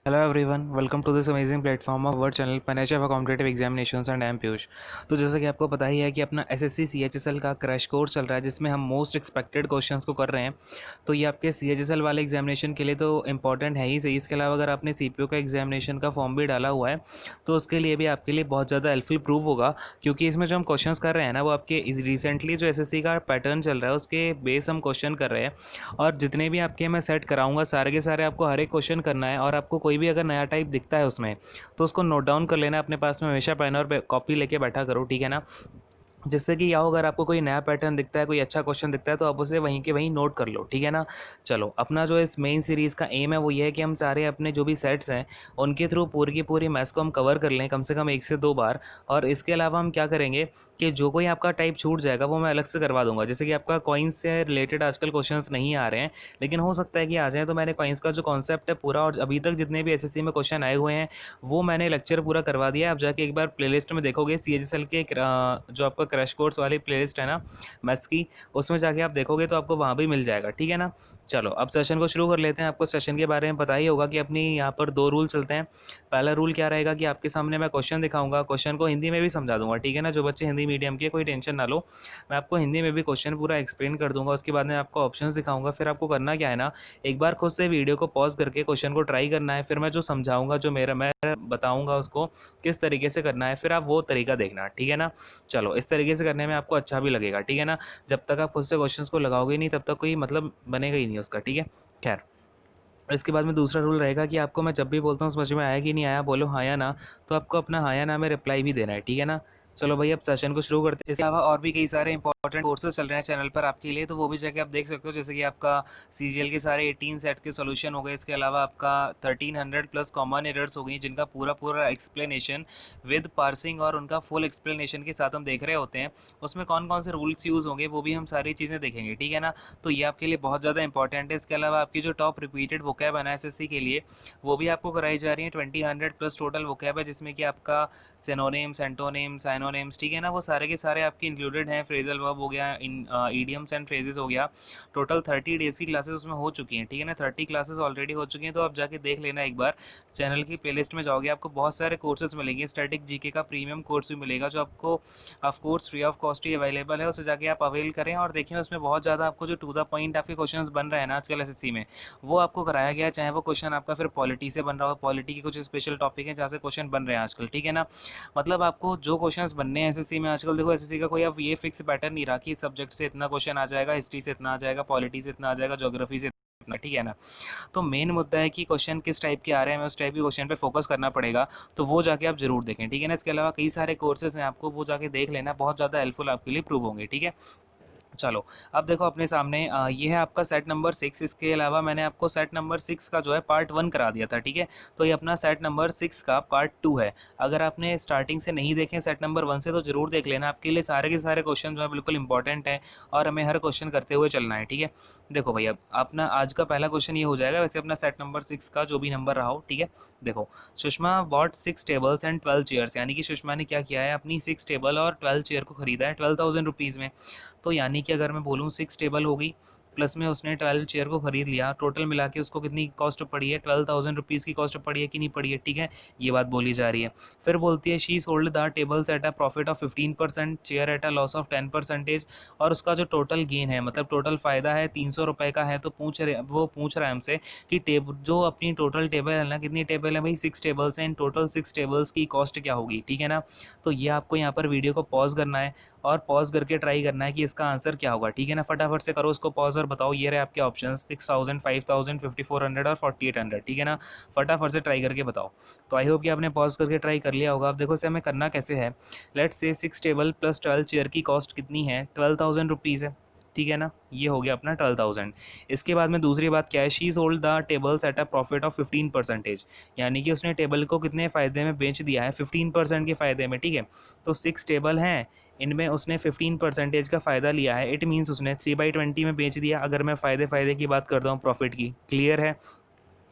Hello everyone, welcome to this amazing platform of word channel पैनेज of competitive examinations and I am Piyush. तो जैसा कि आपको पता ही है कि अपना एसएससी सीएचएसएल का क्रैश कोर्स चल रहा है जिसमें हम मोस्ट एक्सपेक्टेड क्वेश्चंस को कर रहे हैं। तो ये आपके सीएचएसएल वाले एग्जामिनेशन के लिए तो इंपॉर्टेंट है ही सही। इसके अलावा अगर आपने सीपीओ का एग्जामिनेशन का फॉर्म भी डाला हुआ है तो उसके लिए भी आपके लिए बहुत ज़्यादा हेल्पफुल प्रूव होगा, क्योंकि इसमें जो हम क्वेश्चंस कर रहे हैं ना वो आपके रिसेंटली जो एसएससी का पैटर्न चल रहा है उसके बेस हम क्वेश्चन कर रहे हैं। और जितने भी आपके मैं सेट कराऊंगा सारे के सारे आपको हर एक क्वेश्चन करना है, और आपको कोई भी अगर नया टाइप दिखता है उसमें तो उसको नोट डाउन कर लेना। अपने पास में हमेशा पेन और कॉपी लेके बैठा करो, ठीक है ना। जिससे कि या अगर आपको कोई नया पैटर्न दिखता है, कोई अच्छा क्वेश्चन दिखता है तो आप उसे वहीं के वहीं नोट कर लो, ठीक है ना। चलो, अपना जो इस मेन सीरीज़ का एम है वो ये है कि हम सारे अपने जो भी सेट्स हैं उनके थ्रू पूरी की पूरी मैथ्स को हम कवर कर लें कम से कम 1 से 2 बार। और इसके अलावा हम क्या करेंगे कि जो कोई आपका टाइप छूट जाएगा वो मैं अलग से करवा दूंगा। जैसे कि आपका कॉइन्स से रिलेटेड आजकल क्वेश्चन नहीं आ रहे हैं, लेकिन हो सकता है कि आ जाए, तो मैंने कॉइन्स का जो कॉन्सेप्ट है पूरा और अभी तक जितने भी एसएससी में क्वेश्चन आए हुए हैं वो मैंने लेक्चर पूरा करवा दिया है। आप जाके एक बार प्लेलिस्ट में देखोगे सीएचएसएल के जो आपका क्रैश कोर्स वाली प्लेलिस्ट है ना मैथ्स की, उसमें जाके आप देखोगे तो आपको वहाँ भी मिल जाएगा, ठीक है ना। चलो, अब सेशन को शुरू कर लेते हैं। आपको सेशन के बारे में पता ही होगा कि अपनी यहाँ पर 2 रूल चलते हैं। पहला रूल क्या रहेगा कि आपके सामने मैं क्वेश्चन दिखाऊंगा, क्वेश्चन को हिंदी में भी समझा दूंगा, ठीक है ना। जो बच्चे हिंदी मीडियम के, कोई टेंशन ना लो, मैं आपको हिंदी में भी क्वेश्चन पूरा एक्सप्लेन कर दूंगा। उसके बाद में आपको ऑप्शन दिखाऊंगा। फिर आपको करना क्या है ना, एक बार खुद से वीडियो को पॉज करके क्वेश्चन को ट्राई करना है। फिर मैं जो समझाऊंगा, जो मैं बताऊंगा उसको किस तरीके से करना है, फिर आप वो तरीका देखना, ठीक है ना। चलो, इस तरीके से करने में आपको अच्छा भी लगेगा, ठीक है ना। जब तक आप खुद से क्वेश्चंस को लगाओगे नहीं तब तक कोई मतलब बनेगा ही नहीं उसका, ठीक है। खैर, इसके बाद में दूसरा रूल रहेगा कि आपको मैं जब भी बोलता हूँ समझ में आया कि नहीं आया, बोलो हाँ या ना, तो आपको अपना हाँ या ना में रिप्लाई भी देना है, ठीक है ना। चलो भाई, अब सेशन को शुरू करते हैं। इसके अलावा और भी कई सारे इंपॉर्टेंट कोर्सेज चल रहे हैं चैनल पर आपके लिए, तो वो भी जाके आप देख सकते हो। जैसे कि आपका सीजीएल के सारे 18 सेट के सॉल्यूशन हो गए। इसके अलावा आपका 1300 प्लस कॉमन एरर्स हो गई, जिनका पूरा पूरा एक्सप्लेनेशन विद पार्सिंग और उनका फुल एक्सप्लेनेशन के साथ हम देख रहे होते हैं। उसमें कौन कौन से रूल्स यूज़ होंगे वो भी हम सारी चीज़ें देखेंगे, ठीक है ना। तो ये आपके लिए बहुत ज़्यादा इंपॉर्टेंट है। इसके अलावा आपकी जो टॉप रिपीटेड वोकैब है एसएससी के लिए, वो भी आपको कराई जा रही है। 2000 प्लस टोटल वोकैब है, जिसमें कि आपका सिनोनिम्स, एंटोनिम्स, साइनोनिम्स, ठीक है ना, वो सारे के सारे आपके इंक्लूडेड हैं। फ्रेजल वर्ब हो गया, इन ईडियम्स एंड फ्रेजेस हो गया। टोटल 30 डेज की क्लासेस उसमें हो चुकी हैं, ठीक है ना। 30 क्लासेस ऑलरेडी हो चुकी हैं, तो आप जाके देख लेना एक बार। चैनल की प्लेलिस्ट में जाओगे, आपको बहुत सारे कोर्सेज मिलेंगे। स्टैटिक जीके का प्रीमियम कोर्स भी मिलेगा, जो आपको of course free of cost he available है। उसे जाके आप अवेल करें और देखिए, उसमें बहुत ज़्यादा आपको जो टू द पॉइंट आपके क्वेश्चंस बन रहे हैं ना आजकल एसएससी में, वो आपको कराया गया है। चाहे वो क्वेश्चन आपका फिर पॉलिटी से बन रहा हो, पॉलिटी के कुछ स्पेशल टॉपिक हैं जहाँ से क्वेश्चन बन रहे हैं आजकल, ठीक है ना। मतलब आपको जो क्वेश्चंस बनने हैं एसएससी में आजकल, देखो एसएससी का कोई अब ये फिक्स पैटर्न नहीं रहा कि सब्जेक्ट से इतना क्वेश्चन आ जाएगा, हिस्ट्री से इतना आ जाएगा, पॉलिटी से इतना आ जाएगा, ज्योग्राफी से इतना, ठीक है ना। तो मेन मुद्दा है कि क्वेश्चन किस टाइप के आ रहे हैं, हमें उस टाइप के क्वेश्चन पे फोकस करना पड़ेगा। तो वो जाके आप जरूर देखें, ठीक है ना। इसके अलावा कई सारे कोर्सेज हैं, आपको वो जाके देख लेना, बहुत ज़्यादा हेल्पफुल आपके लिए प्रूव होंगे, ठीक है। चलो, अब देखो अपने सामने ये है आपका सेट नंबर 6। इसके अलावा मैंने आपको सेट नंबर 6 का जो है पार्ट 1 करा दिया था, ठीक है। तो ये अपना सेट नंबर 6 का पार्ट 2 है। अगर आपने स्टार्टिंग से नहीं देखे सेट नंबर 1 से, तो जरूर देख लेना। आपके लिए सारे के सारे क्वेश्चन जो है बिल्कुल इंपॉर्टेंट है, और हमें हर क्वेश्चन करते हुए चलना है, ठीक है। देखो भाई, अब अपना आज का पहला क्वेश्चन ये हो जाएगा, वैसे अपना सेट नंबर 6 का जो भी नंबर रहा हो, ठीक है। देखो, Sushma bought 6 tables and 12 chairs, यानी कि सुषमा ने क्या किया है, अपनी 6 टेबल और 12 चेयर को खरीदा है 12,000 रुपीज़ में। तो यानी कि अगर मैं बोलूँ 6 टेबल हो गई, प्लस में उसने 12 चेयर को खरीद लिया, टोटल मिला के उसको कितनी कॉस्ट पड़ी है, 12,000 रुपीज़ की कॉस्ट पड़ी है कि नहीं पड़ी है, ठीक है। ये बात बोली जा रही है। फिर बोलती है she sold the tables at a profit of 15%, chair at a loss of 10%। और उसका जो टोटल गेन है, मतलब टोटल फ़ायदा है 300 रुपये का है। तो वो पूछ रहा है हमसे कि जो अपनी टोटल टेबल है ना, कितनी टेबल है भाई, 6 टेबल्स हैं। इन टोटल 6 टेबल्स की कॉस्ट क्या होगी, ठीक है ना। तो ये आपको यहाँ पर वीडियो को पॉज करना है और पॉज करके ट्राई करना है कि इसका आंसर क्या होगा, ठीक है ना। फटाफट से करो उसको पॉज और बताओ। ये रहे आपके ऑप्शन, 6,000, 5,000, 5,400 और 4,800, ठीक है ना। फटाफट से ट्राई करके बताओ। तो आई होप कि आपने पॉज करके ट्राई कर लिया होगा। अब देखो इसे हमें करना कैसे है। Let's say 6 table plus 12 chair की कॉस्ट कितनी है, 12,000 रुपीज़ है, ठीक है ना। ये हो गया अपना 12,000। इसके बाद में दूसरी बात क्या है, she sold the tables at a profit of 15%, यानी कि उसने टेबल को कितने फ़ायदे में बेच दिया है, 15% के फ़ायदे में, ठीक है। तो 6 टेबल हैं, इनमें उसने 15% का फ़ायदा लिया है। इट मीन्स उसने 3/20 में बेच दिया। अगर मैं फ़ायदे की बात करता हूँ प्रॉफिट की, क्लियर है।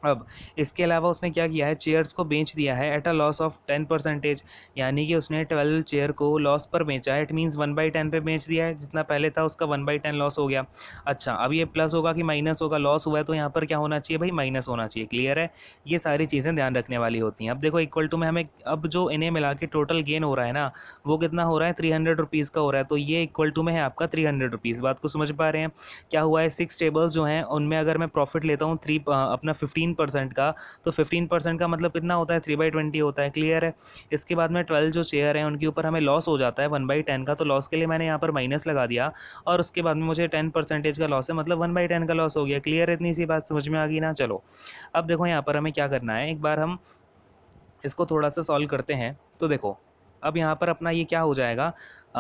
अब इसके अलावा उसने क्या किया है, चेयर्स को बेच दिया है एट अ लॉस ऑफ 10%, यानी कि उसने 12 चेयर को लॉस पर बेचा है। इट मीन्स 1/10 पे बेच दिया है, जितना पहले था उसका 1/10 लॉस हो गया। अच्छा, अब ये प्लस होगा कि माइनस होगा, लॉस हुआ है तो यहाँ पर क्या होना चाहिए भाई, माइनस होना चाहिए। क्लियर है, ये सारी चीज़ें ध्यान रखने वाली होती हैं। अब देखो इक्वल टू में हमें अब जो इन्हें मिला के टोटल गेन हो रहा है ना, वो कितना हो रहा है, 300 रुपीज़ का हो रहा है। तो ये इक्वल टू में है आपका 300 रुपीज़। बात को समझ पा रहे हैं? क्या हुआ है, 6 टेबल्स जो हैं उनमें अगर मैं प्रॉफिट लेता हूँ अपना 15% का, तो 15% का मतलब कितना होता है, 3/20 होता है। क्लियर है। इसके बाद में 12 जो चेयर हैं उनके ऊपर हमें लॉस हो जाता है 1/10 का, तो लॉस के लिए मैंने यहाँ पर माइनस लगा दिया, और उसके बाद में मुझे 10% का लॉस है, मतलब 1/10 का लॉस हो गया। क्लियर है, इतनी सी बात समझ में आ गई ना। चलो अब देखो यहाँ पर हमें क्या करना है, एक बार हम इसको थोड़ा सा सॉल्व करते हैं। तो देखो अब यहाँ पर अपना ये क्या हो जाएगा,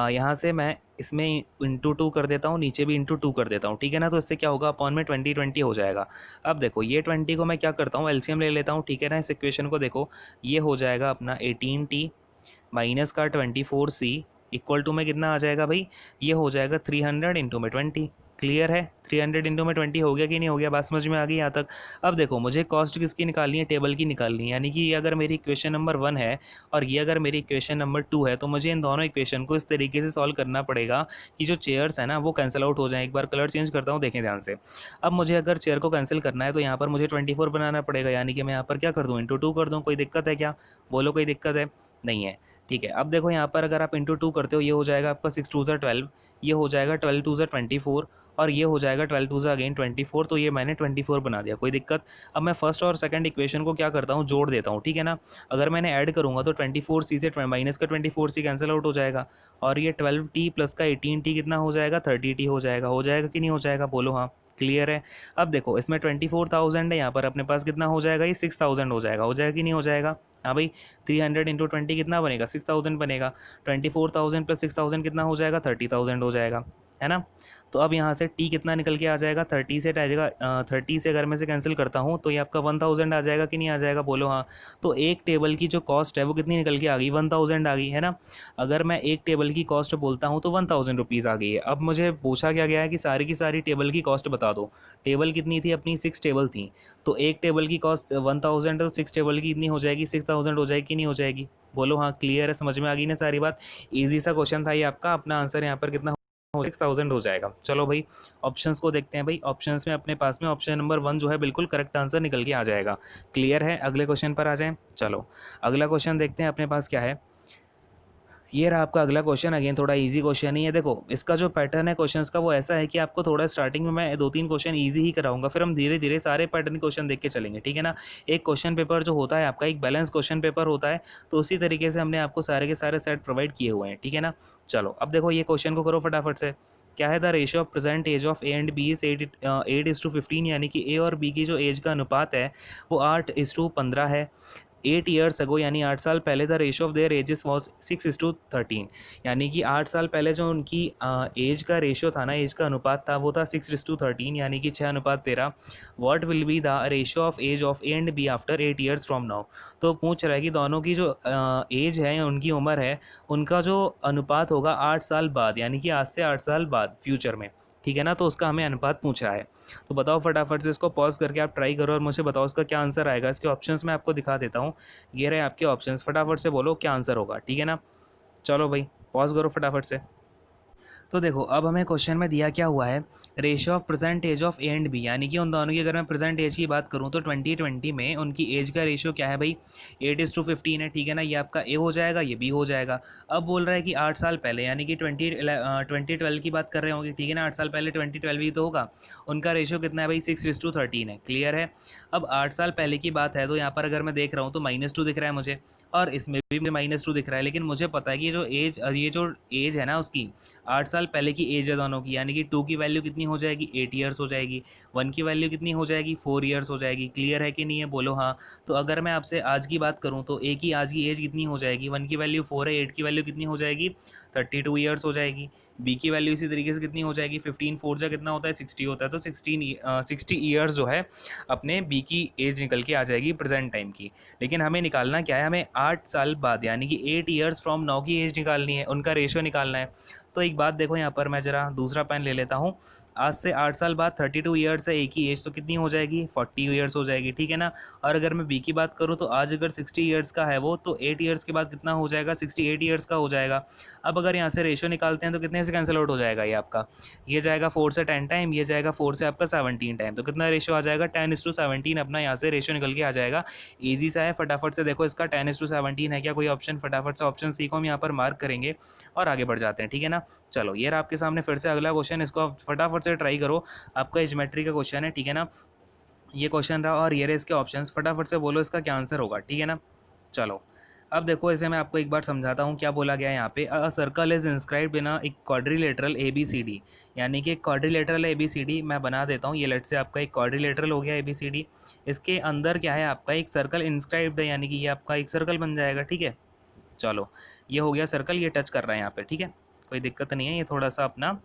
यहाँ से मैं इसमें ×2 कर देता हूँ, नीचे भी ×2 कर देता हूँ, ठीक है ना। तो इससे क्या होगा, अपॉन में 20 हो जाएगा। अब देखो ये 20 को मैं क्या करता हूँ, एलसीएम ले लेता हूँ, ठीक है ना। इस इक्वेशन को देखो, ये हो जाएगा अपना 18t माइनस का 24c इक्वल टू में कितना आ जाएगा भाई, ये हो जाएगा 300 इंटू में 20। क्लियर है, 300 इंटू में 20 हो गया कि नहीं हो गया, बात समझ में आ गई यहाँ तक। अब देखो मुझे कॉस्ट किसकी निकालनी है, टेबल की निकालनी है। यानी कि ये अगर मेरी इक्वेशन नंबर 1 है और ये अगर मेरी इक्वेशन नंबर 2 है, तो मुझे इन दोनों इक्वेशन को इस तरीके से सॉल्व करना पड़ेगा कि जो चेयर्स है ना वो कैंसिल आउट हो जाए। एक बार कलर चेंज करता हूँ, देखें ध्यान से। अब मुझे अगर चेयर को कैंसिल करना है तो यहाँ पर मुझे 24 बनाना पड़ेगा, यानी कि मैं यहाँ पर क्या कर दूँ, ×2 कर दूँ। कोई दिक्कत है क्या, बोलो, कोई दिक्कत है? नहीं है। ठीक है, अब देखो यहाँ पर अगर आप ×2 करते हो, ये हो जाएगा आपका 6 2 12, ये हो जाएगा 12 2 24, और ये हो जाएगा 12 2 अगेन 24। तो ये मैंने 24 बना दिया, कोई दिक्कत? अब मैं फर्स्ट और सेकंड इक्वेशन को क्या करता हूँ, जोड़ देता हूँ, ठीक है ना। अगर मैंने ऐड करूँगा तो 24c से माइनस का 24c कैंसिल आउट हो जाएगा, और ये 12t प्लस का 18t कितना हो जाएगा, 30t हो जाएगा कि नहीं हो जाएगा, बोलो हाँ। क्लियर है। अब देखो इसमें 24,000 है, यहाँ पर अपने पास कितना हो जाएगा, ये 6,000 हो जाएगा कि नहीं हो जाएगा। हाँ भाई, 300 इंटू 20 कितना बनेगा, 6,000 बनेगा। 24,000 प्लस 6,000 कितना हो जाएगा, 30,000 हो जाएगा, है ना। तो अब यहाँ से टी कितना निकल के आ जाएगा, 30 से आ जाएगा, 30 से अगर मैं से कैंसिल करता हूँ तो ये आपका 1,000 आ जाएगा कि नहीं आ जाएगा, बोलो हाँ। तो एक टेबल की जो कॉस्ट है वो कितनी निकल के आ गई, 1,000 आ गई, है ना। अगर मैं एक टेबल की कॉस्ट बोलता हूँ तो 1,000 रुपीज़ आ गई है। अब मुझे पूछा क्या गया है कि सारी की सारी टेबल की कॉस्ट बता दो। टेबल कितनी थी अपनी, 6 टेबल थी, तो एक टेबल की कॉस्ट 1,000 तो 6 टेबल की इतनी हो जाएगी, 6,000 हो जाएगी कि नहीं हो जाएगी, बोलो हाँ। क्लियर है, समझ में आ गई ना सारी बात। ईजी सा क्वेश्चन था ये आपका। अपना आंसर यहाँ पर कितना 6,000 हो जाएगा। चलो भाई ऑप्शंस को देखते हैं। भाई ऑप्शंस में अपने पास में ऑप्शन नंबर 1 जो है बिल्कुल करेक्ट आंसर निकल के आ जाएगा। क्लियर है, अगले क्वेश्चन पर आ जाएं। चलो अगला क्वेश्चन देखते हैं अपने पास क्या है। ये रहा आपका अगला क्वेश्चन। अगेन थोड़ा इजी क्वेश्चन ही है। देखो इसका जो पैटर्न है क्वेश्चंस का वो ऐसा है कि आपको थोड़ा स्टार्टिंग में मैं 2-3 क्वेश्चन इजी ही कराऊंगा, फिर हम धीरे धीरे सारे पैटर्न क्वेश्चन देख के चलेंगे, ठीक है ना। एक क्वेश्चन पेपर जो होता है आपका, एक बैलेंस क्वेश्चन पेपर होता है, तो उसी तरीके से हमने आपको सारे के सारे सेट प्रोवाइड किए हुए हैं, ठीक है ना। चलो अब देखो ये क्वेश्चन को करो फटाफट से। क्या है, the ratio of present age of A and B is 8:15, यानी कि ए और बी की जो एज का अनुपात है वो 8:15 है। 8 ईयर्स अगो, यानी 8 साल पहले, the ratio of their edges was 6:13, यानी कि 8 साल पहले जो उनकी एज का रेशियो था ना, एज का अनुपात था, वो था 6:13, यानी कि 6:13। What will be the ratio of age of A and B after 8 years from now. तो पूछ रहा है कि दोनों की जो एज है, उनकी उम्र है, उनका जो अनुपात होगा 8 साल बाद, यानी कि आज से 8 साल बाद फ्यूचर में, ठीक है ना। तो उसका हमें अनुपात पूछा है। तो बताओ फटाफट से, इसको पॉज करके आप ट्राई करो और मुझे बताओ इसका क्या आंसर आएगा। इसके ऑप्शंस मैं आपको दिखा देता हूँ। ये रहे आपके ऑप्शंस, फटाफट से बोलो क्या आंसर होगा, ठीक है ना। चलो भाई पॉज करो फटाफट से। तो देखो अब हमें क्वेश्चन में दिया क्या हुआ है, ratio of present age of A and B, यानी कि उन दोनों की अगर मैं प्रेजेंट एज की बात करूँ तो 2020 में उनकी एज का रेशियो क्या है भाई, 8:15 है, ठीक है ना। ये आपका ए हो जाएगा, ये बी हो जाएगा। अब बोल रहा है कि 8 साल पहले, यानी कि 2012 की बात कर रहे होंगे, ठीक है ना। 8 साल पहले 2012 ही तो होगा। उनका रेशियो कितना है भाई, 6:13 है। क्लियर है। अब 8 साल पहले की बात है तो यहाँ पर अगर मैं देख रहा हूँ तो -2 दिख रहा है मुझे, और इसमें भी मुझे -2 दिख रहा है। लेकिन मुझे पता है कि ये जो एज है ना उसकी, 8 साल पहले की एज है दोनों की, यानी कि 2 की वैल्यू कितनी हो जाएगी, 8 ईयर्स हो जाएगी। 1 की वैल्यू कितनी हो जाएगी, 4 ईयर्स हो जाएगी। क्लियर है कि नहीं है, बोलो हाँ। तो अगर मैं आपसे आज की बात करूँ तो ए की आज की एज कितनी हो जाएगी, 1 की वैल्यू 4 है, 8 की वैल्यू कितनी हो जाएगी, 32 ईयर्स हो जाएगी। बी की वैल्यू इसी तरीके से कितनी हो जाएगी, 15 4 जा कितना होता है, 60 होता है। तो 60 ईयर्स जो है अपने बी की एज निकल के आ जाएगी प्रेजेंट टाइम की। लेकिन हमें निकालना क्या है, हमें 8 साल बाद, यानी कि 8 ईयर्स फ्रॉम नाउ की एज निकालनी है, उनका रेशियो निकालना है। तो एक बात देखो यहाँ पर, मैं ज़रा दूसरा पेन ले लेता हूँ। आज से 8 साल बाद 32 ईयर्स है एक ही एज, तो कितनी हो जाएगी 40 ईयर्स हो जाएगी, ठीक है ना। और अगर मैं बी की बात करूँ तो आज अगर 60 ईयर्स का है वो, तो 8 ईयर्स के बाद कितना हो जाएगा 68 ईयर्स का हो जाएगा। अब अगर यहाँ से रेशियो निकालते हैं तो कितने से कैंसिल आउट हो जाएगा ये आपका, ये जाएगा 4 से 10 टाइम, ये जाएगा 4 से आपका 17 टाइम, तो कितना रेशियो आ जाएगा 10:17 अपना यहाँ से रेशियो निकल के आ जाएगा। ईजी सा है, फटाफट से देखो इसका 10:17 है क्या कोई ऑप्शन, फटाफट से ऑप्शन सी को हम यहाँ पर मार्क करेंगे और आगे बढ़ जाते हैं, ठीक है ना। चलो ये रहा आपके सामने फिर से अगला क्वेश्चन, इसको आप फटाफट से ट्राई करो, आपका ज्योमेट्री का क्वेश्चन है, ठीक है ना। ये क्वेश्चन रहा और ये रहे इसके ऑप्शंस, फटाफट से बोलो इसका क्या आंसर होगा, ठीक है ना। चलो अब देखो इसे मैं आपको एक बार समझाता हूँ क्या बोला गया है यहाँ पे। A circle is inscribed in एक quadrilateral A B C D, यानी कि quadrilateral A B C D मैं बना देता हूँ, ये लेट से आपका एक क्वाड्रिलेटरल हो गया ए बी सी डी। इसके अंदर क्या है आपका एक सर्कल इंस्क्राइब्ड है, यानी कि ये आपका एक सर्कल बन जाएगा, ठीक है। चलो ये हो गया सर्कल, ये टच कर रहा है यहाँ पे, ठीक है, कोई दिक्कत नहीं है, ये थोड़ा सा अपना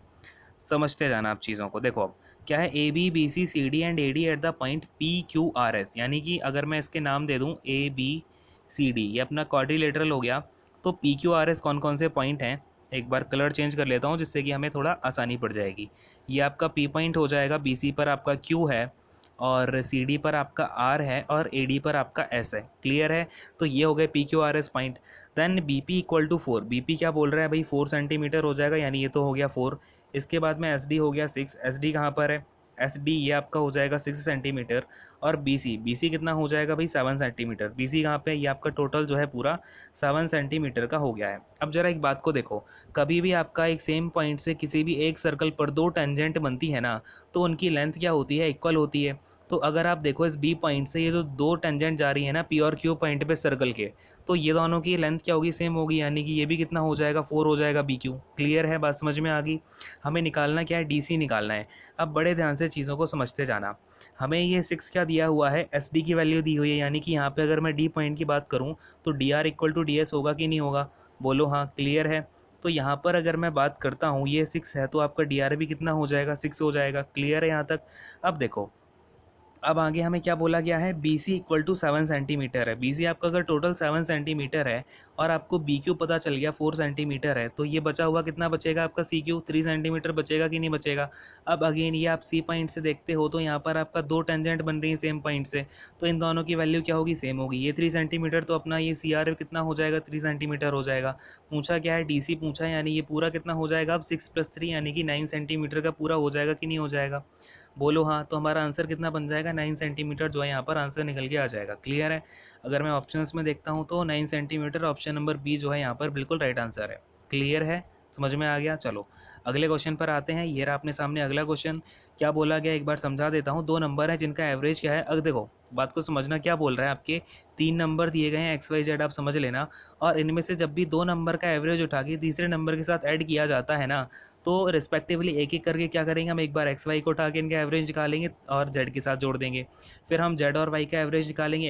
समझते जाना आप चीज़ों को। देखो अब क्या है, A B B C C D and A D at the point P Q R S, यानी कि अगर मैं इसके नाम दे दूँ ए बी सी डी, ये अपना क्वाड्रिलेटरल हो गया, तो पी क्यू आर एस कौन कौन से पॉइंट हैं, एक बार कलर चेंज कर लेता हूँ जिससे कि हमें थोड़ा आसानी पड़ जाएगी। ये आपका पी पॉइंट हो जाएगा, बी सी पर आपका क्यू है, और सी डी पर आपका आर है, और ए डी पर आपका एस है, क्लियर है। तो ये हो गए P Q R S point. Then B P equal to 4, B P क्या बोल रहा है भाई 4 सेंटीमीटर हो जाएगा, यानी ये तो हो गया 4। इसके बाद में एस डी हो गया 6, एस डी कहाँ पर है, एस डी ये आपका हो जाएगा 6 सेंटीमीटर। और बी सी, बी सी कितना हो जाएगा भाई 7 सेंटीमीटर, बी सी कहाँ पे, ये आपका टोटल जो है पूरा 7 सेंटीमीटर का हो गया है। अब जरा एक बात को देखो, कभी भी आपका एक सेम पॉइंट से किसी भी एक सर्कल पर दो टेंजेंट बनती है ना, तो उनकी लेंथ क्या होती है, इक्वल होती है। तो अगर आप देखो इस बी पॉइंट से ये जो दो टेंजेंट जा रही है ना पी और क्यू पॉइंट पे सर्कल के, तो ये दोनों की लेंथ क्या होगी, सेम होगी, यानी कि ये भी कितना हो जाएगा 4 हो जाएगा बी क्यू। क्लियर है, बात समझ में आ गई। हमें निकालना क्या है, डी सी निकालना है। अब बड़े ध्यान से चीज़ों को समझते जाना, हमें ये 6 क्या दिया हुआ है, एस डी की वैल्यू दी हुई है, यानी कि यहाँ पे अगर मैं डी पॉइंट की बात करूँ तो D R equal to D S होगा कि नहीं होगा, बोलो हाँ, क्लियर है। तो यहाँ पर अगर मैं बात करता हूँ ये 6 है, तो आपका डी आर भी कितना हो जाएगा 6 हो जाएगा, क्लियर है यहाँ तक। अब देखो अब आगे हमें क्या बोला गया है, B C equal to 7 centimetre है, बी सी आपका अगर टोटल 7 सेंटीमीटर है और आपको बी क्यू पता चल गया 4 सेंटीमीटर है, तो ये बचा हुआ कितना बचेगा आपका सी क्यू, 3 सेंटीमीटर बचेगा कि नहीं बचेगा। अब अगेन ये आप सी पॉइंट से देखते हो तो यहाँ पर आपका दो टेंजेंट बन रही है सेम पॉइंट से, तो इन दोनों की वैल्यू क्या होगी, सेम होगी। ये 3 सेंटीमीटर, तो अपना ये सी आर कितना हो जाएगा 3 सेंटीमीटर हो जाएगा। पूछा क्या है, डी सी पूछा है, यानी ये पूरा कितना हो जाएगा अब 6 + 3 यानी कि 9 सेंटीमीटर का पूरा हो जाएगा कि नहीं हो जाएगा, बोलो हाँ। तो हमारा आंसर कितना बन जाएगा 9 सेंटीमीटर जो है यहाँ पर आंसर निकल के आ जाएगा, क्लियर है। अगर मैं ऑप्शंस में देखता हूँ तो 9 सेंटीमीटर ऑप्शन नंबर बी जो है यहाँ पर बिल्कुल राइट आंसर है, क्लियर है, समझ में आ गया। चलो अगले क्वेश्चन पर आते हैं, ये रहा अपने सामने अगला क्वेश्चन। क्या बोला गया एक बार समझा देता हूँ, दो नंबर है जिनका एवरेज क्या है। अगर देखो बात को समझना, क्या बोल रहा है, आपके 3 नंबर दिए गए हैं एक्स वाई जेड, आप समझ लेना, और इनमें से जब भी 2 नंबर का एवरेज उठा के तीसरे नंबर के साथ ऐड किया जाता है ना, तो रिस्पेक्टिवली एक एक करके क्या करेंगे, हम एक बार एक्स वाई को उठा के इनका एवरेज निकालेंगे और जेड के साथ जोड़ देंगे, फिर हम जेड और वाई का एवरेज निकालेंगे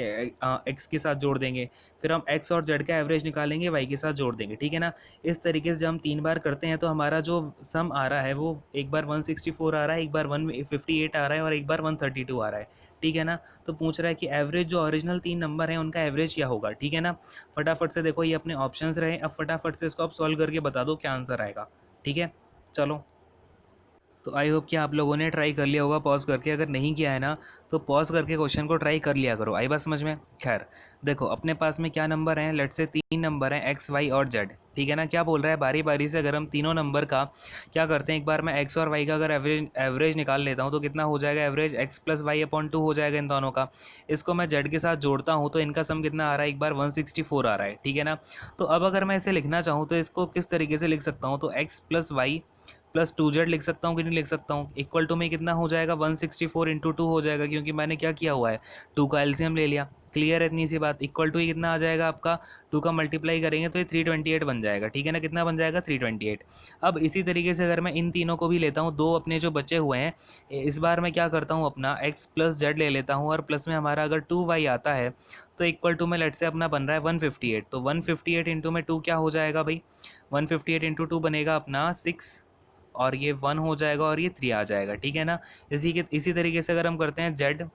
एक्स के साथ जोड़ देंगे, फिर हम एक्स और जेड का एवरेज निकालेंगे वाई के साथ जोड़ देंगे, ठीक है ना। इस तरीके से जब हम 3 बार करते हैं तो हमारा जो सम आ रहा है वो एक बार 164 आ रहा है, एक बार 158 आ रहा है और एक बार 132 आ रहा है, ठीक है ना। तो पूछ रहा है कि एवरेज जो ओरिजिनल 3 नंबर हैं उनका एवरेज क्या होगा, ठीक है ना। फटाफट से देखो ये अपने ऑप्शंस रहे, अब फटाफट से इसको आप सॉल्व करके बता दो क्या आंसर आएगा, ठीक है। चलो तो आई होप कि आप लोगों ने ट्राई कर लिया होगा पॉज करके, अगर नहीं किया है ना तो पॉज करके क्वेश्चन को ट्राई कर लिया करो। आई बात समझ में। खैर देखो अपने पास में क्या नंबर हैं, लेट से 3 नंबर हैं एक्स वाई और जेड, ठीक है ना। क्या बोल रहा है, बारी बारी से अगर हम तीनों नंबर का क्या करते हैं, एक बार मैं एक्स और वाई का अगर एवरेज निकाल लेता हूँ तो कितना हो जाएगा, average X plus Y upon 2 हो जाएगा इन दोनों का। इसको मैं जेड के साथ जोड़ता हूँ तो इनका सम कितना आ रहा है, एक बार 164 आ रहा है, ठीक है ना। तो अब अगर मैं इसे लिखना चाहूँ तो इसको किस तरीके से लिख सकता हूँ, तो x plus Y plus 2z लिख सकता हूँ कि नहीं लिख सकता हूँ। इक्वल टू में कितना हो जाएगा 164 इंटू 2 हो जाएगा, क्योंकि मैंने क्या किया हुआ है 2 का एलसीएम ले लिया, क्लियर है इतनी सी बात। इक्वल टू ही कितना आ जाएगा आपका 2 का मल्टीप्लाई करेंगे तो ये 328 बन जाएगा, ठीक है ना। कितना बन जाएगा 328। अब इसी तरीके से अगर मैं इन तीनों को भी लेता हूँ, दो अपने जो बचे हुए हैं, इस बार मैं क्या करता हूँ अपना x प्लस जेड ले लेता हूँ और प्लस में हमारा अगर 2y आता है तो इक्वल टू में लेट से अपना बन रहा है 158। तो 158 इंटू में 2 क्या हो जाएगा भाई, 158 इंटू 2 बनेगा अपना 6 और ये 1 हो जाएगा और ये 3 आ जाएगा, ठीक है ना। इसी तरीके से अगर हम करते हैं z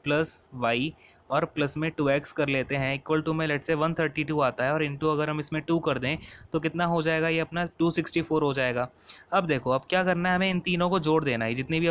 प्लस वाई और प्लस में 2x कर लेते हैं, इक्वल टू में लेट से 132 आता है, और इंटू अगर हम इसमें 2 कर दें तो कितना हो जाएगा, ये अपना 264 हो जाएगा। अब देखो अब क्या करना है, हमें इन तीनों को जोड़ देना है, जितनी भी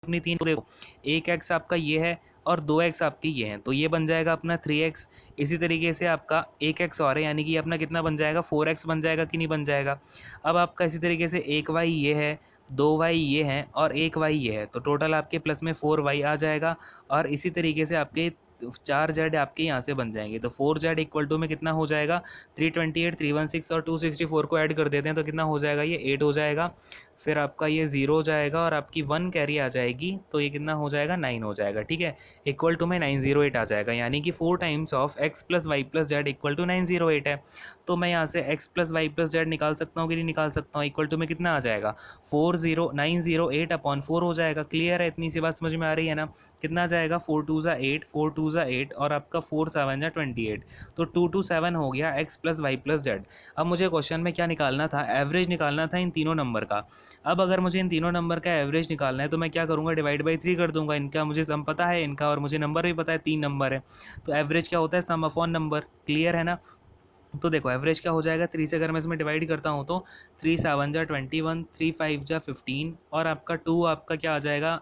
अपनी तीन, देखो एक एक्स आपका ये है और दो एक्स आपकी ये हैं, तो ये बन जाएगा अपना 3x। इसी तरीके से आपका एक एक्स और है, यानी कि अपना कितना बन जाएगा, 4x बन जाएगा कि नहीं बन जाएगा। अब आपका इसी तरीके से एक वाई ये है, दो वाई ये हैं और एक वाई ये है, तो टोटल आपके प्लस में 4y आ जाएगा। और इसी तरीके से आपके 4z आपके यहाँ से बन जाएंगे, तो 4z इक्वल टू में कितना हो जाएगा, 328, 316 और 264 को ऐड कर देते हैं तो कितना हो जाएगा, ये 8 हो जाएगा। फिर आपका ये 0 हो जाएगा और आपकी 1 कैरी आ जाएगी, तो ये कितना हो जाएगा, 9 हो जाएगा। ठीक है, इक्वल टू में 908 आ जाएगा, यानी कि 4 times of x plus Y plus Z equal to 908 है। तो मैं यहाँ से x plus Y plus Z निकाल सकता हूँ कि नहीं निकाल सकता हूँ, इक्वल टू में कितना आ जाएगा, 908 अपॉन 4 हो जाएगा। क्लियर है, इतनी सी बात समझ में आ रही है ना। कितना आ जाएगा, 4 2 ज़ा 8, 4 2 ज़ा 8 और आपका 4 7 ज़ा 28, तो 227 हो गया x plus Y plus Z. अब मुझे क्वेश्चन में क्या निकालना था, एवरेज निकालना था इन तीनों नंबर का। अब अगर मुझे इन तीनों नंबर का एवरेज निकालना है तो मैं क्या करूँगा, डिवाइड बाई 3 कर दूंगा। इनका मुझे सम पता है इनका, और मुझे नंबर भी पता है, 3 नंबर है, तो एवरेज क्या होता है, सम अपॉन नंबर। क्लियर है ना। तो देखो एवरेज क्या हो जाएगा, 3 से अगर मैं इसमें डिवाइड करता हूँ तो 3 7 जा 21, 3 5 जा 15 और आपका 2 आपका क्या आ जाएगा,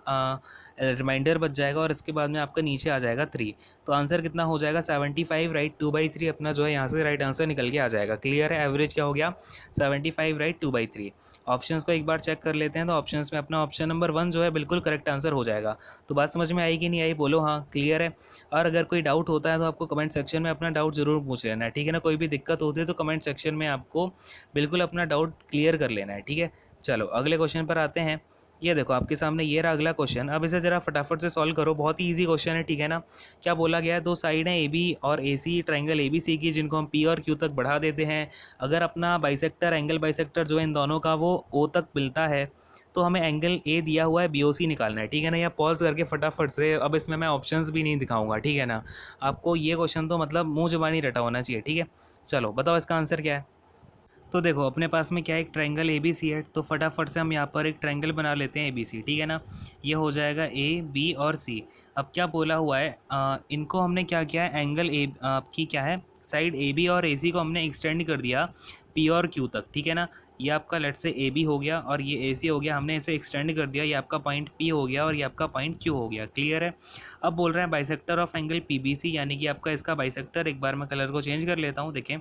रिमाइंडर बच जाएगा और इसके बाद में आपका नीचे आ जाएगा 3। तो आंसर कितना हो जाएगा, 75 राइट 2/3 अपना जो है यहाँ से राइट आंसर निकल के आ जाएगा। क्लियर है, एवरेज क्या हो गया, 75 राइट 2/3। ऑप्शंस को एक बार चेक कर लेते हैं, तो ऑप्शंस में अपना ऑप्शन नंबर 1 जो है बिल्कुल करेक्ट आंसर हो जाएगा। तो बात समझ में आई कि नहीं आई, बोलो हाँ। क्लियर है, और अगर कोई डाउट होता है तो आपको कमेंट सेक्शन में अपना डाउट ज़रूर पूछ लेना है, ठीक है ना। कोई भी दिक्कत होती है तो कमेंट सेक्शन में आपको बिल्कुल अपना डाउट क्लियर कर लेना है, ठीक है। चलो अगले क्वेश्चन पर आते हैं। ये देखो आपके सामने ये रहा अगला क्वेश्चन। अब इसे ज़रा फटाफट से सॉल्व करो, बहुत ही इजी क्वेश्चन है, ठीक है ना। क्या बोला गया है, दो साइड हैं ए बी और ए सी ट्राइंगल ए बी सी की, जिनको हम पी और क्यू तक बढ़ा देते हैं। अगर अपना बाइसेक्टर एंगल बाइसेक्टर जो है इन दोनों का वो ओ तक मिलता है, तो हमें एंगल ए दिया हुआ है बी ओ सी निकालना है, ठीक है ना। या पॉज करके फटाफट से, अब इसमें मैं ऑप्शंस भी नहीं दिखाऊंगा, ठीक है ना। आपको ये क्वेश्चन तो मतलब मुंह जुबानी रटा होना चाहिए, ठीक है। चलो बताओ इसका आंसर क्या है। तो देखो अपने पास में क्या है, एक ट्रायंगल ए बी सी है, तो फटाफट से हम यहाँ पर एक ट्रायंगल बना लेते हैं ए बी सी, ठीक है ना। ये हो जाएगा ए बी और सी। अब क्या बोला हुआ है, इनको हमने क्या किया है, एंगल ए आपकी क्या है, साइड ए बी और ए सी को हमने एक्सटेंड कर दिया पी और क्यू तक, ठीक है ना। ये आपका लेट से ए बी हो गया और ये ए सी हो गया, हमने इसे एक्सटेंड कर दिया, ये आपका पॉइंट पी हो गया और ये आपका पॉइंट क्यू हो गया। क्लियर है। अब बोल रहे हैं bisector of angle P B C, यानी कि आपका इसका बाइसेक्टर, एक बार मैं कलर को चेंज कर लेता हूँ, देखें।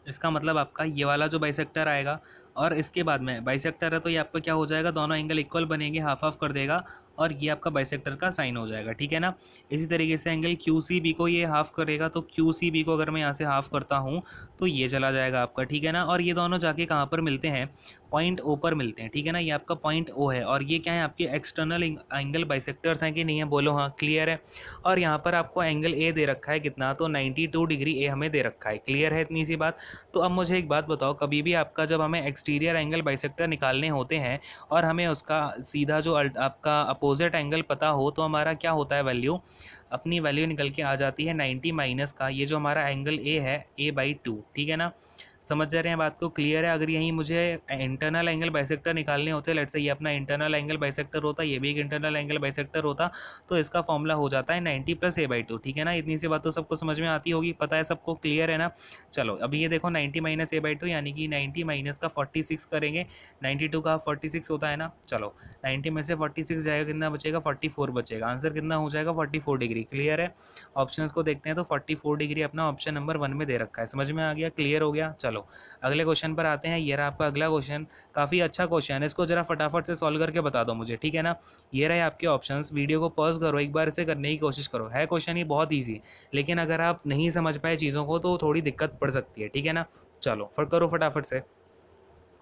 इसका मतलब आपका ये वाला जो बाइसेक्टर आएगा, और इसके बाद में बाइसेक्टर है तो ये आपका क्या हो जाएगा, दोनों एंगल इक्वल बनेंगे, हाफ हाफ कर देगा और ये आपका बाइसेक्टर का साइन हो जाएगा, ठीक है ना। इसी तरीके से एंगल क्यू सी बी को ये हाफ करेगा, तो क्यू सी बी को अगर मैं यहाँ से हाफ करता हूँ तो ये चला जाएगा आपका, ठीक है ना। और ये दोनों जाके कहाँ पर मिलते हैं, पॉइंट ओ पर मिलते हैं, ठीक है ना। ये आपका पॉइंट ओ है और ये क्या है, आपके एक्सटर्नल एंगल बाइसेक्टर्स हैं कि नहीं है, बोलो हाँ। क्लियर है। और यहाँ पर आपको एंगल ए दे रखा है कितना, तो 92 डिग्री ए हमें दे रखा है। क्लियर है, इतनी सी बात। तो अब मुझे एक बात बताओ, कभी भी आपका जब हमें एक्सटीरियर एंगल बाइसेक्टर निकालने होते हैं और हमें उसका सीधा जो आपका अपोजिट एंगल पता हो, तो हमारा क्या होता है, वैल्यू, अपनी वैल्यू निकल के आ जाती है 90 माइनस का ये जो हमारा एंगल ए है, a/2, ठीक है ना। समझ जा रहे हैं बात को। क्लियर है। अगर यहीं मुझे इंटरनल एंगल बाइसेक्टर निकालने होते, लेट्स से ये अपना इंटरनल एंगल बाइसेक्टर होता, ये भी एक इंटरनल एंगल बाइसेक्टर होता, तो इसका फॉर्मूला हो जाता है 90 + a/2, ठीक है ना। इतनी सी बात तो सबको समझ में आती होगी, पता है सबको। क्लियर है ना। चलो अभी ये देखो 90 - a/2 यानी कि 90 माइनस का 46 करेंगे, 92 का 46 होता है ना। चलो 90 में से 46 जाएगा, कितना बचेगा, 44 बचेगा। आंसर कितना हो जाएगा, 44 डिग्री। क्लियर है। ऑप्शंस को देखते हैं तो 44 डिग्री अपना ऑप्शन नंबर 1 में दे रखा है। समझ में आ गया, क्लियर हो गया। चलो अगले क्वेश्चन पर आते हैं। ये रहा आपका अगला क्वेश्चन, काफ़ी अच्छा क्वेश्चन है, इसको जरा फटाफट से सॉल्व करके बता दो मुझे, ठीक है ना। ये रहे आपके ऑप्शंस, वीडियो को पॉज करो, एक बार इसे करने की कोशिश करो। है क्वेश्चन ये बहुत ईजी, लेकिन अगर आप नहीं समझ पाए चीज़ों को तो थोड़ी दिक्कत पड़ सकती है, ठीक है ना। चलो फिर करो फटाफट से।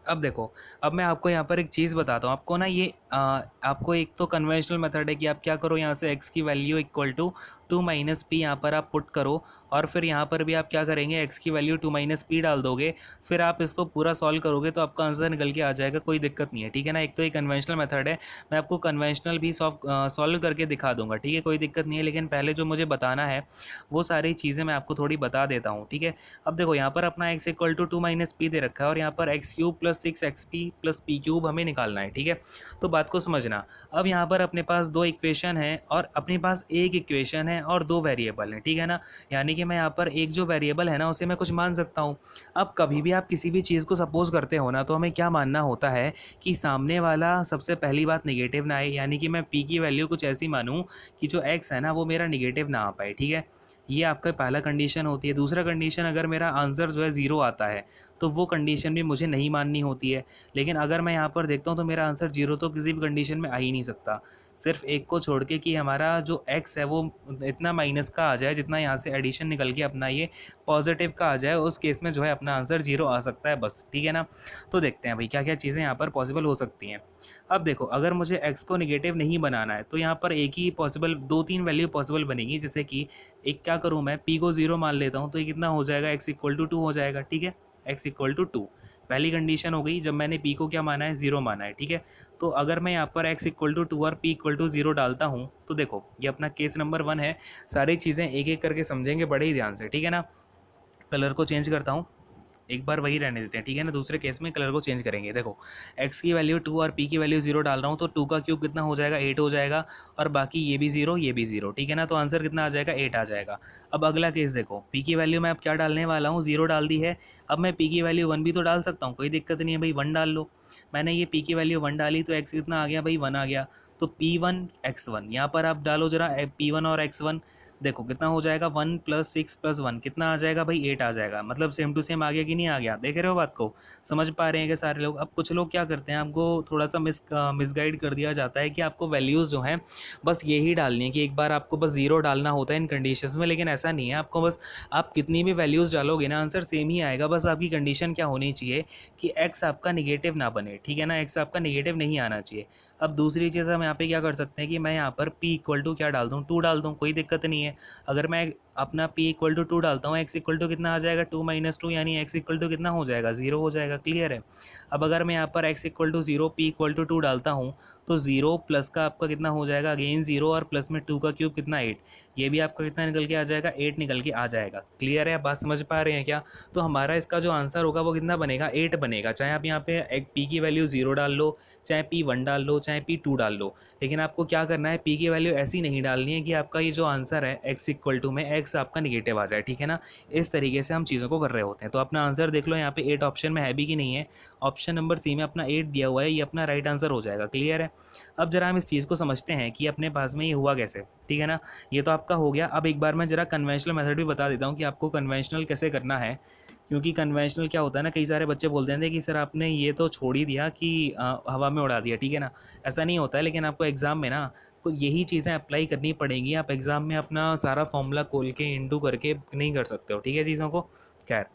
अब देखो, अब मैं आपको यहाँ पर एक चीज़ बताता हूँ आपको ना, ये आपको एक तो कन्वेंशनल मेथड है कि आप क्या करो, यहाँ से x की value equal to two minus P यहाँ पर आप पुट करो और फिर यहाँ पर भी आप क्या करेंगे, एक्स की वैल्यू टू माइनस पी डाल दोगे, फिर आप इसको पूरा सॉल्व करोगे तो आपका आंसर निकल के आ जाएगा, कोई दिक्कत नहीं है, ठीक है ना। एक तो ये कन्वेंशनल मेथड है, मैं आपको कन्वेंशनल भी सॉल्व करके दिखा दूंगा, ठीक है, कोई दिक्कत नहीं है, लेकिन पहले जो मुझे बताना है वो सारी चीज़ें मैं आपको थोड़ी बता देता हूँ, ठीक है। अब देखो यहाँ पर अपना x equal to two minus p दे रखा है और यहाँ पर x cube plus six x p plus p cube हमें निकालना है, ठीक है। तो बात को समझना, अब यहाँ पर अपने पास दो इक्वेशन है और अपने पास एक इक्वेशन है और दो वेरिएबल हैं, ठीक है ना। यानी कि मैं यहाँ पर एक जो वेरिएबल है ना उसे मैं कुछ मान सकता हूँ। अब कभी भी आप किसी भी चीज़ को सपोज करते हो ना तो हमें क्या मानना होता है कि सामने वाला सबसे पहली बात निगेटिव ना आए, यानी कि मैं पी की वैल्यू कुछ ऐसी मानूँ कि जो एक्स है ना वो मेरा निगेटिव ना आ पाए, ठीक है। ये आपका पहला कंडीशन होती है। दूसरा कंडीशन, अगर मेरा आंसर जो है ज़ीरो आता है तो वो कंडीशन भी मुझे नहीं माननी होती है। लेकिन अगर मैं यहाँ पर देखता हूँ तो मेरा आंसर जीरो तो किसी भी कंडीशन में आ ही नहीं सकता, सिर्फ एक को छोड़ के कि हमारा जो एक्स है वो इतना माइनस का आ जाए जितना यहाँ से एडिशन निकल के अपना ये पॉजिटिव का आ जाए, उस केस में जो है अपना आंसर जीरो आ सकता है बस, ठीक है ना। तो देखते हैं भाई क्या क्या चीज़ें यहाँ पर पॉसिबल हो सकती हैं। अब देखो, अगर मुझे एक्स को निगेटिव नहीं बनाना है तो यहाँ पर एक ही पॉसिबल, दो तीन वैल्यू पॉसिबल बनेगी, जैसे कि एक क्या करूँ मैं, पी को ज़ीरो मान लेता हूँ तो ये कितना हो जाएगा, एक्स इक्वल टू टू हो जाएगा, ठीक है, एक्स इक्वल टू टू। पहली कंडीशन हो गई जब मैंने पी को क्या माना है, ज़ीरो माना है, ठीक है। तो अगर मैं यहाँ पर एक्स इक्वल टू टू और पी इक्वल टू ज़ीरो डालता हूँ तो देखो ये अपना केस नंबर वन है। सारी चीज़ें एक एक करके समझेंगे बड़े ही ध्यान से, ठीक है ना। कलर को चेंज करता हूँ, एक बार वही रहने देते हैं, ठीक है ना। दूसरे केस में कलर को चेंज करेंगे। देखो x की वैल्यू टू और p की वैल्यू जीरो डाल रहा हूँ तो टू का क्यूब कितना हो जाएगा, एट हो जाएगा, और बाकी ये भी जीरो ये भी जीरो, ठीक है ना। तो आंसर कितना आ जाएगा, एट आ जाएगा। अब अगला केस देखो, p की वैल्यू मैं अब क्या डालने वाला हूँ, जीरो डाल दी है। अब मैं p की वैल्यू वन भी तो डाल सकता हूँ, कोई दिक्कत नहीं है भाई, वन डाल लो। मैंने ये p की वैल्यू वन डाली तो x कितना आ गया भाई, वन आ गया। तो p1 x1 यहाँ पर आप डालो जरा, p1 और x1 देखो कितना हो जाएगा, one plus six plus one कितना आ जाएगा भाई, एट आ जाएगा। मतलब सेम टू सेम आ गया कि नहीं आ गया, देख रहे हो बात को, समझ पा रहे हैं कि सारे लोग। अब कुछ लोग क्या करते हैं, आपको थोड़ा सा मिसगाइड कर दिया जाता है कि आपको वैल्यूज़ जो हैं बस यही डालनी है, कि एक बार आपको बस ज़ीरो डालना होता है इन कंडीशंस में, लेकिन ऐसा नहीं है। आपको बस, आप कितनी भी वैल्यूज़ डालोगे ना आंसर सेम ही आएगा। बस आपकी कंडीशन क्या होनी चाहिए कि एक्स आपका निगेटिव ना बने, ठीक है ना, एक्स आपका निगेटिव नहीं आना चाहिए। अब दूसरी चीज़ हम यहाँ पे क्या कर सकते हैं कि मैं यहाँ पर p इक्वल टू क्या डाल दूँ, टू डाल दूँ, कोई दिक्कत नहीं है। अगर मैं अपना p इक्वल टू टू डालता हूँ, x इक्वल टू कितना आ जाएगा, टू माइनस टू, यानी x इक्वल टू कितना हो जाएगा, ज़ीरो हो जाएगा, क्लियर है। अब अगर मैं यहाँ पर x equal to zero, p equal to two डालता हूँ तो ज़ीरो प्लस का आपका कितना हो जाएगा, अगेन ज़ीरो, और प्लस में टू का क्यूब कितना, एट, ये भी आपका कितना निकल के आ जाएगा, एट निकल के आ जाएगा, क्लियर है। बात समझ पा रहे हैं क्या। तो हमारा इसका जो आंसर होगा वो कितना बनेगा, एट बनेगा। चाहे आप यहाँ पे एक p की वैल्यू ज़ीरो डाल लो, चाहे p1 डाल लो, चाहे p2 डाल लो, लेकिन आपको क्या करना है, p की वैल्यू ऐसी नहीं डालनी है कि आपका ये जो आंसर है x इक्वल टू में x आपका निगेटिव आ जाए, ठीक है ना। इस तरीके से हम चीज़ों को कर रहे होते हैं। तो अपना आंसर देख लो यहाँ पे एट ऑप्शन में है भी कि नहीं है, ऑप्शन नंबर सी में अपना एट दिया हुआ है, ये अपना राइट आंसर हो जाएगा, क्लियर है। अब जरा हम इस चीज़ को समझते हैं कि अपने पास में ये हुआ कैसे, ठीक है ना। ये तो आपका हो गया। अब एक बार मैं जरा कन्वेंशनल मेथड भी बता देता हूँ कि आपको कन्वेंशनल कैसे करना है, क्योंकि कन्वेंशनल क्या होता है ना, कई सारे बच्चे बोलते हैं कि सर आपने ये तो छोड़ ही दिया कि हवा में उड़ा दिया, ठीक है ना। ऐसा नहीं होता है, लेकिन आपको एग्ज़ाम में ना को यही चीज़ें अप्लाई करनी पड़ेंगी। आप एग्ज़ाम में अपना सारा फॉर्मूला खोल के इंटू करके नहीं कर सकते हो, ठीक है चीज़ों को। खैर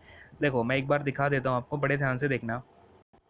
देखो मैं एक बार दिखा देता हूँ आपको, बड़े ध्यान से देखना।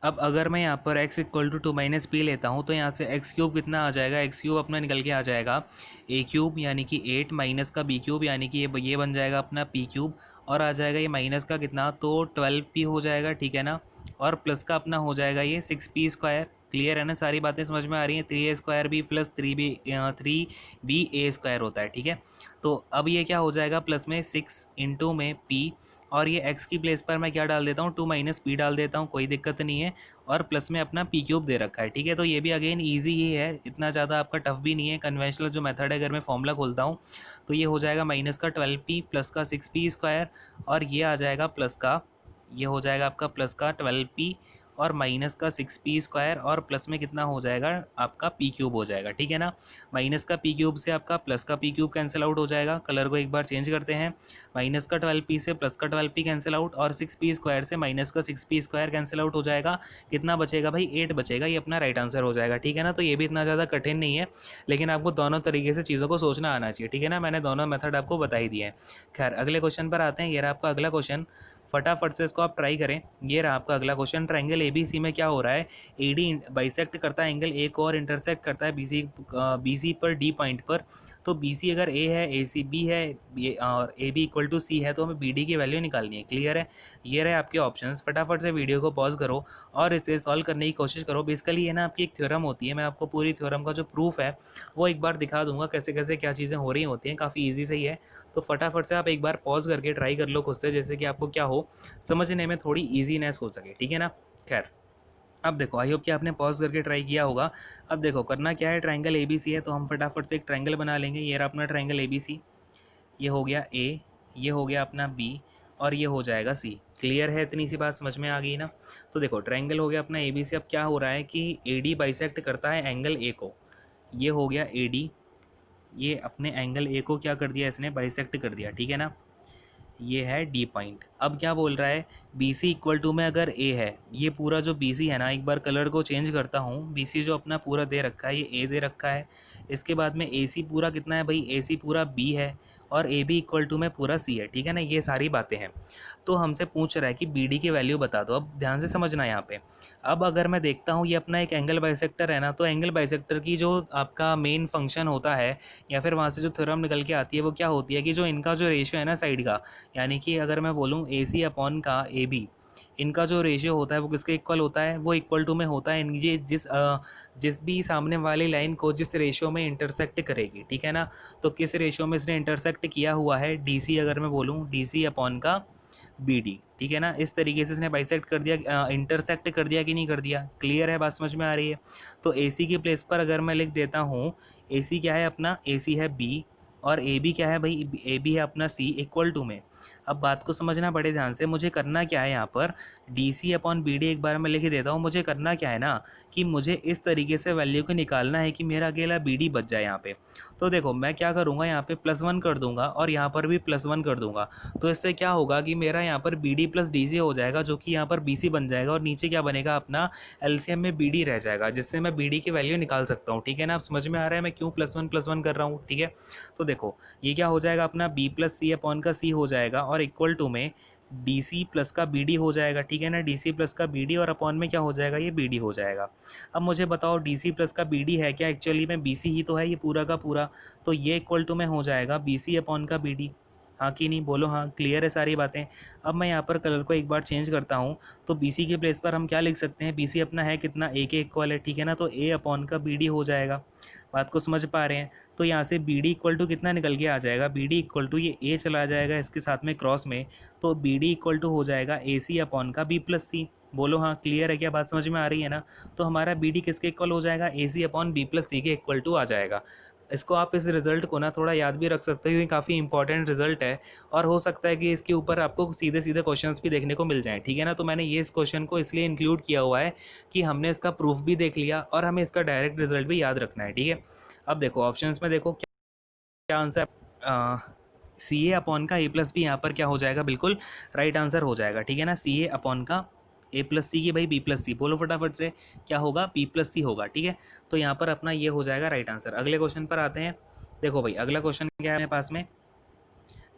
अब अगर मैं यहाँ पर x equal to two minus P लेता हूँ तो यहाँ से एक्स क्यूब कितना आ जाएगा, एक्स क्यूब अपना निकल के आ जाएगा ए क्यूब, यानी कि एट, माइनस का बी क्यूब, यानी कि ये बन जाएगा अपना पी क्यूब, और आ जाएगा ये माइनस का कितना, तो 12p हो जाएगा, ठीक है ना। और प्लस का अपना हो जाएगा ये 6p², क्लियर है ना, सारी बातें समझ में आ रही हैं। 3a² भी प्लस 3b होता है, ठीक है। तो अब ये क्या हो जाएगा, प्लस में 6 इंटू में p, और ये x की प्लेस पर मैं क्या डाल देता हूँ, टू माइनस पी डाल देता हूँ, कोई दिक्कत नहीं है। और प्लस में अपना पी क्यूब दे रखा है, ठीक है। तो ये भी अगेन ईजी ही है, इतना ज़्यादा आपका टफ भी नहीं है। कन्वेंशनल जो मेथड है, अगर मैं फॉर्मूला खोलता हूँ तो ये हो जाएगा माइनस का 12p प्लस का 6p², और ये आ जाएगा प्लस का, ये हो जाएगा आपका प्लस का 12p और माइनस का 6p², और प्लस में कितना हो जाएगा आपका p क्यूब हो जाएगा, ठीक है ना। माइनस का p क्यूब से आपका प्लस का p क्यूब कैंसिल आउट हो जाएगा। कलर को एक बार चेंज करते हैं, माइनस का 12p से प्लस का 12p कैंसिल आउट, और 6p² से माइनस का 6p² कैंसिल आउट हो जाएगा। कितना बचेगा भाई, 8 बचेगा, ये अपना राइट आंसर हो जाएगा, ठीक है ना। तो ये भी इतना ज़्यादा कठिन नहीं है, लेकिन आपको दोनों तरीके से चीज़ों को सोचना आना चाहिए, ठीक है ना। मैंने दोनों मेथड आपको बता ही दिए हैं। खैर अगले क्वेश्चन पर आते हैं। ये रहा आपका अगला क्वेश्चन, फटाफट से इसको आप ट्राई करें। ये रहा आपका अगला क्वेश्चन, ट्रायंगल एबीसी में क्या हो रहा है, एडी बाइसेक्ट करता है एंगल ए को और इंटरसेक्ट करता है बीसी पर डी पॉइंट पर। तो बी सी अगर ए है, ए सी बी है, और ए बी इक्वल टू सी है, तो हमें बी डी की वैल्यू निकालनी है। क्लियर है? ये रहे आपके ऑप्शंस। फटाफट से वीडियो को पॉज करो और इसे सॉल्व करने की कोशिश करो। बेसिकली ये ना आपकी एक थ्योरम होती है, मैं आपको पूरी थ्योरम का जो प्रूफ है वो एक बार दिखा दूंगा, कैसे कैसे क्या चीज़ें हो रही होती हैं। काफ़ी ईजी सही है, तो फटाफट से आप एक बार पॉज करके ट्राई कर लो खुद से, जैसे कि आपको क्या हो, समझने में थोड़ी ईजीनेस हो सके। ठीक है ना? खैर, अब देखो, आई होप कि आपने पॉज करके ट्राई किया होगा। अब देखो करना क्या है, ट्राइंगल ए बी सी है, तो हम फटाफट से एक ट्राइंगल बना लेंगे। ये रहा अपना ट्राइंगल ए बी सी, ये हो गया ए, ये हो गया अपना बी, और ये हो जाएगा सी। क्लियर है? इतनी सी बात समझ में आ गई ना? तो देखो ट्राइंगल हो गया अपना ए बी सी। अब क्या हो रहा है कि ए डी बाइसेक्ट करता है एंगल ए को। ये हो गया ए डी, ये अपने एंगल ए को क्या कर दिया, इसने बाइसेक्ट कर दिया। ठीक है ना? ये है डी पॉइंट। अब क्या बोल रहा है, बी सी इक्वल टू में अगर ए है, ये पूरा जो बी सी है ना, एक बार कलर को चेंज करता हूँ, बी सी जो अपना पूरा दे रखा है, ये ए दे रखा है। इसके बाद में ए सी पूरा कितना है भाई, ए सी पूरा बी है, और ए बी इक्वल टू में पूरा सी है। ठीक है ना? ये सारी बातें हैं। तो हमसे पूछ रहा है कि बी डी की वैल्यू बता दो। अब ध्यान से समझना यहाँ पे। अब अगर मैं देखता हूँ ये अपना एक एंगल बाइसेक्टर है ना, तो एंगल बाइसेक्टर की जो आपका मेन फंक्शन होता है, या फिर वहाँ से जो थ्योरम निकल के आती है, वो क्या होती है कि जो इनका जो रेशियो है ना साइड का, यानी कि अगर मैं बोलूँ ए सी अपॉन का ए बी, इनका जो रेशियो होता है वो किसके इक्वल होता है, वो इक्वल टू में होता है ये जिस भी सामने वाली लाइन को जिस रेशियो में इंटरसेक्ट करेगी। ठीक है ना? तो किस रेशियो में इसने इंटरसेक्ट किया हुआ है, डी सी, अगर मैं बोलूँ डी सी अपॉन का बी डी। ठीक है ना? इस तरीके से इसने बाइसेक्ट कर दिया, इंटरसेक्ट कर दिया कि नहीं कर दिया। क्लियर है? बात समझ में आ रही है? तो ए सी की प्लेस पर अगर मैं लिख देता हूँ, ए सी क्या है अपना, ए सी है बी, और ए बी क्या है भाई, ए बी है अपना सी, इक्वल टू में। अब बात को समझना बड़े ध्यान से। मुझे करना क्या है यहाँ पर, D C upon B D एक बार मैं लिख देता हूँ। मुझे करना क्या है ना, कि मुझे इस तरीके से वैल्यू को निकालना है कि मेरा अकेला बी डी बच जाए यहाँ पे। तो देखो मैं क्या करूँगा, यहाँ पे +1 कर दूंगा, और यहाँ पर भी +1 कर दूंगा। तो इससे क्या होगा कि मेरा यहाँ पर B D plus D C हो जाएगा, जो कि यहाँ पर बी सी बन जाएगा, और नीचे क्या बनेगा अपना एलसीएम में बी डी रह जाएगा, जिससे मैं बी डी की वैल्यू निकाल सकता हूँ। ठीक है ना? अब समझ में आ रहा है मैं क्यों +1 कर रहा हूँ? ठीक है? तो देखो ये क्या हो जाएगा अपना, बी प्लस सी अपॉन का सी हो जाएगा, और इक्वल टू में डी सी प्लस का बी डी हो जाएगा। ठीक है ना? डी सी प्लस का बी डी, और अपॉन में क्या हो जाएगा, ये बी डी हो जाएगा। अब मुझे बताओ डी सी प्लस का बी डी है क्या, एक्चुअली में बी सी ही तो है ये पूरा का पूरा। तो ये इक्वल टू में हो जाएगा बी सी अपॉन का बी डी। हाँ कि नहीं, बोलो हाँ। क्लियर है सारी बातें? अब मैं यहाँ पर कलर को एक बार चेंज करता हूँ, तो बी सी के प्लेस पर हम क्या लिख सकते हैं, बी सी अपना है कितना, ए के इक्वल है। ठीक है ना? तो ए अपॉन का बी डी हो जाएगा। बात को समझ पा रहे हैं? तो यहाँ से बी डी इक्वल टू कितना निकल के आ जाएगा, बी डी इक्वल टू ये ए चला जाएगा इसके साथ में क्रॉस में, तो बी डी इक्वल टू हो जाएगा ए सी अपॉन का बी प्लस सी। बोलो हाँ। क्लियर है क्या? बात समझ में आ रही है ना? तो हमारा बी डी किसके इक्वल हो जाएगा, ए सी अपॉन बी प्लस सी के इक्वल टू आ जाएगा। इसको आप इस रिज़ल्ट को ना थोड़ा याद भी रख सकते हो, ये काफ़ी इंपॉर्टेंट रिजल्ट है, और हो सकता है कि इसके ऊपर आपको सीधे सीधे क्वेश्चंस भी देखने को मिल जाएं। ठीक है ना? तो मैंने ये इस क्वेश्चन को इसलिए इंक्लूड किया हुआ है कि हमने इसका प्रूफ भी देख लिया, और हमें इसका डायरेक्ट रिजल्ट भी याद रखना है। ठीक है? अब देखो ऑप्शंस में देखो क्या आंसर, सी ए अपॉन का ए प्लस बी यहाँ पर क्या हो जाएगा, बिल्कुल राइट आंसर हो जाएगा। ठीक है ना? सी ए अपॉन का ए प्लस सी की भाई बी प्लस सी, बोलो फटाफट से, क्या होगा, बी प्लस सी होगा। ठीक है? तो यहाँ पर अपना ये हो जाएगा राइट आंसर। अगले क्वेश्चन पर आते हैं। देखो भाई अगला क्वेश्चन क्या है मेरे पास में,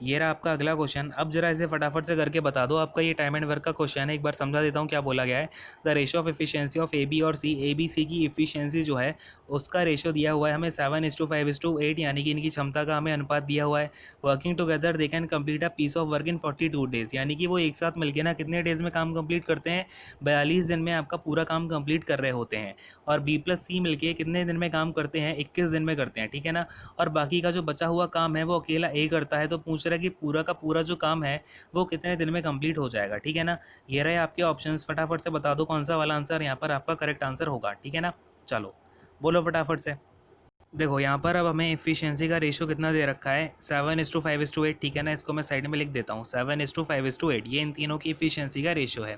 ये रहा आपका अगला क्वेश्चन। अब जरा इसे फटाफट से करके बता दो। आपका ये टाइम एंड वर्क का क्वेश्चन है, एक बार समझा देता हूँ क्या बोला गया है। The ratio of efficiency of A B और सी, ए बी सी की एफिशिएंसी जो है उसका रेशियो दिया हुआ है हमें 7:5:8, यानी कि इनकी क्षमता का हमें अनुपात दिया हुआ है। Working together they can complete a piece of work in 42 days, यानी कि वो एक साथ मिलकर ना कितने डेज में काम कंप्लीट करते हैं, 42 दिन में आपका पूरा काम कंप्लीट कर रहे होते हैं। और बी प्लस सी मिलके कितने दिन में काम करते हैं, 21 दिन में करते हैं। ठीक है ना? और बाकी का जो बचा हुआ काम है वो अकेला ए करता है। तो पूछ रहा है कि पूरा का पूरा जो काम है वो कितने दिन में कंप्लीट हो जाएगा। ठीक है ना? ये रहे आपके ऑप्शंस, फटाफट से बता दो कौन सा वाला आंसर यहाँ पर आपका करेक्ट आंसर होगा। ठीक है ना? चलो बोलो फटाफट से। देखो यहाँ पर अब हमें एफिशिएंसी का रेशियो कितना दे रखा है, 7:5:8। ठीक है ना? इसको मैं साइड में लिख देता हूँ, 7:5:8, ये इन तीनों की एफिशिएंसी का रेशियो है।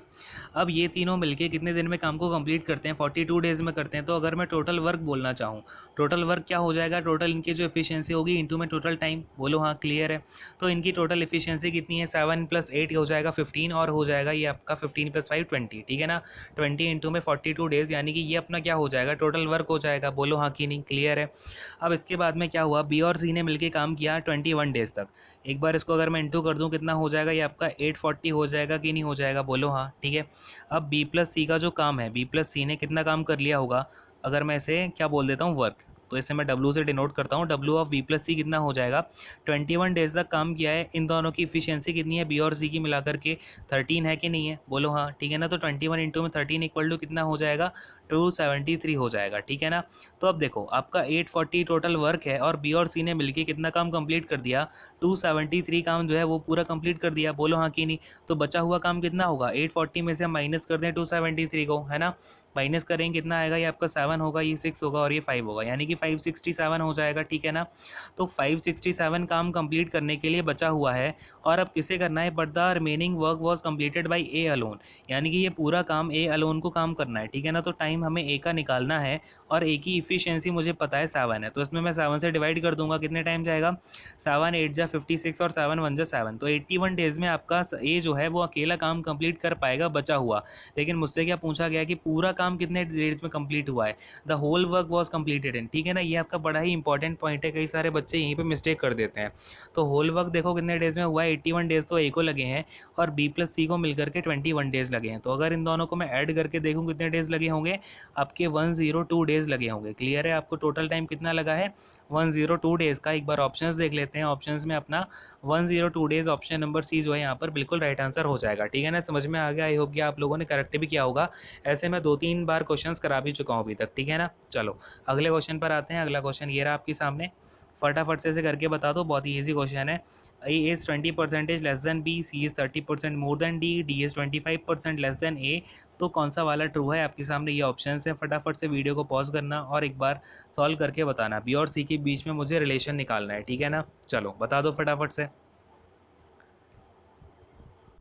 अब ये तीनों मिलके कितने दिन में काम को कंप्लीट करते हैं, 42 डेज में करते हैं। तो अगर मैं टोटल वर्क बोलना चाहूँ, टोटल वर्क क्या हो जाएगा, टोटल इनकी जो एफिशिएंसी होगी इंटू में टोटल टाइम। बोलो हाँ। क्लियर है? तो इनकी टोटल एफिशिएंसी कितनी है, 7 + 8 हो जाएगा 15, और हो जाएगा ये आपका 15 + 5 20। ठीक है ना? 20 इंटू में 42 डेज, यानी कि ये अपना क्या हो जाएगा, टोटल वर्क हो जाएगा। बोलो हाँ कि नहीं? क्लियर है? अब इसके बाद में क्या हुआ, बी और सी ने मिलकर काम किया 21 डेज तक। एक बार इसको अगर मैं इंटू कर दूं कितना हो जाएगा, ये आपका 840 हो जाएगा कि नहीं हो जाएगा, बोलो हाँ। ठीक है? अब बी प्लस सी का जो काम है, बी प्लस सी ने कितना काम कर लिया होगा, अगर मैं इसे क्या बोल देता हूँ, वर्क, तो इसे मैं डब्ल्यू से डिनोट करता हूँ। डब्ल्यू ऑफ बी प्लस सी कितना हो जाएगा, 21 डेज तक काम किया है। इन दोनों की इफिशियंसी कितनी है, बी और सी की मिलाकर के 13 है कि नहीं है, बोलो हाँ, ठीक है ना। तो 21 इंटू में 13 इक्वल टू कितना हो जाएगा, 273 हो जाएगा, ठीक है ना। तो अब देखो आपका 840 टोटल वर्क है और बी और सी ने मिलके कितना काम कंप्लीट कर दिया, 273 काम जो है वो पूरा कंप्लीट कर दिया, बोलो हाँ कि नहीं। तो बचा हुआ काम कितना होगा, 840 में से हम माइनस कर दें 273 को, है ना। माइनस करेंगे कितना आएगा, ये आपका 7 होगा, ये 6 होगा और ये 5 होगा, यानी कि 567 हो जाएगा, ठीक है ना। तो 567 काम कंप्लीट करने के लिए बचा हुआ है और अब किसे करना है, but the remaining work was completed by A alone, यानी कि ये पूरा काम ए अलोन को काम करना है, ठीक है ना। तो टाइम हमें ए का निकालना है और ए की इफिशियंसी मुझे पता है 7 है, तो इसमें मैं 7 से डिवाइड कर दूंगा, कितने टाइम जाएगा, 7 8 जा 56 और 7 1 जा 7, तो 81 डेज में आपका ए जो है वो अकेला काम कंप्लीट कर पाएगा बचा हुआ। लेकिन मुझसे क्या पूछा गया कि पूरा काम कितने डेज में कंप्लीट हुआ है, the whole work was completed in, ठीक है ना। ये आपका बड़ा ही इंपॉर्टेंट पॉइंट है, कई सारे बच्चे यहीं पे मिस्टेक कर देते हैं। तो होल वर्क देखो कितने डेज में हुआ है, 81 डेज तो ए को लगे हैं और बी प्लस सी को मिलकर के 21 डेज लगे हैं। तो अगर इन दोनों को मैं ऐड करके देखूँ कितने डेज लगे होंगे, आपके 102 डेज लगे होंगे। क्लियर है, आपको टोटल टाइम कितना लगा है, 102 डेज का। एक बार ऑप्शंस देख लेते हैं, ऑप्शंस में अपना 102 डेज, ऑप्शन नंबर सी जो है यहाँ पर बिल्कुल राइट आंसर हो जाएगा, ठीक है ना। समझ में आ गया, आई होप कि आप लोगों ने करेक्ट भी किया होगा। ऐसे मैं 2-3 बार क्वेश्चंस करा भी चुका हूँ अभी तक, ठीक है ना। चलो अगले क्वेश्चन पर आते हैं। अगला क्वेश्चन ये रहा आपके सामने, फटाफट से इसे करके बता दो, बहुत ही ईजी क्वेश्चन है। A is 20% less than B, C is 30% more than D, D is 25% less than A, तो कौन सा वाला ट्रू है। आपके सामने ये ऑप्शन है, फटाफट से वीडियो को पॉज करना और एक बार सॉल्व करके बताना। बी और सी के बीच में मुझे रिलेशन निकालना है, ठीक है ना। चलो बता दो फटाफट से।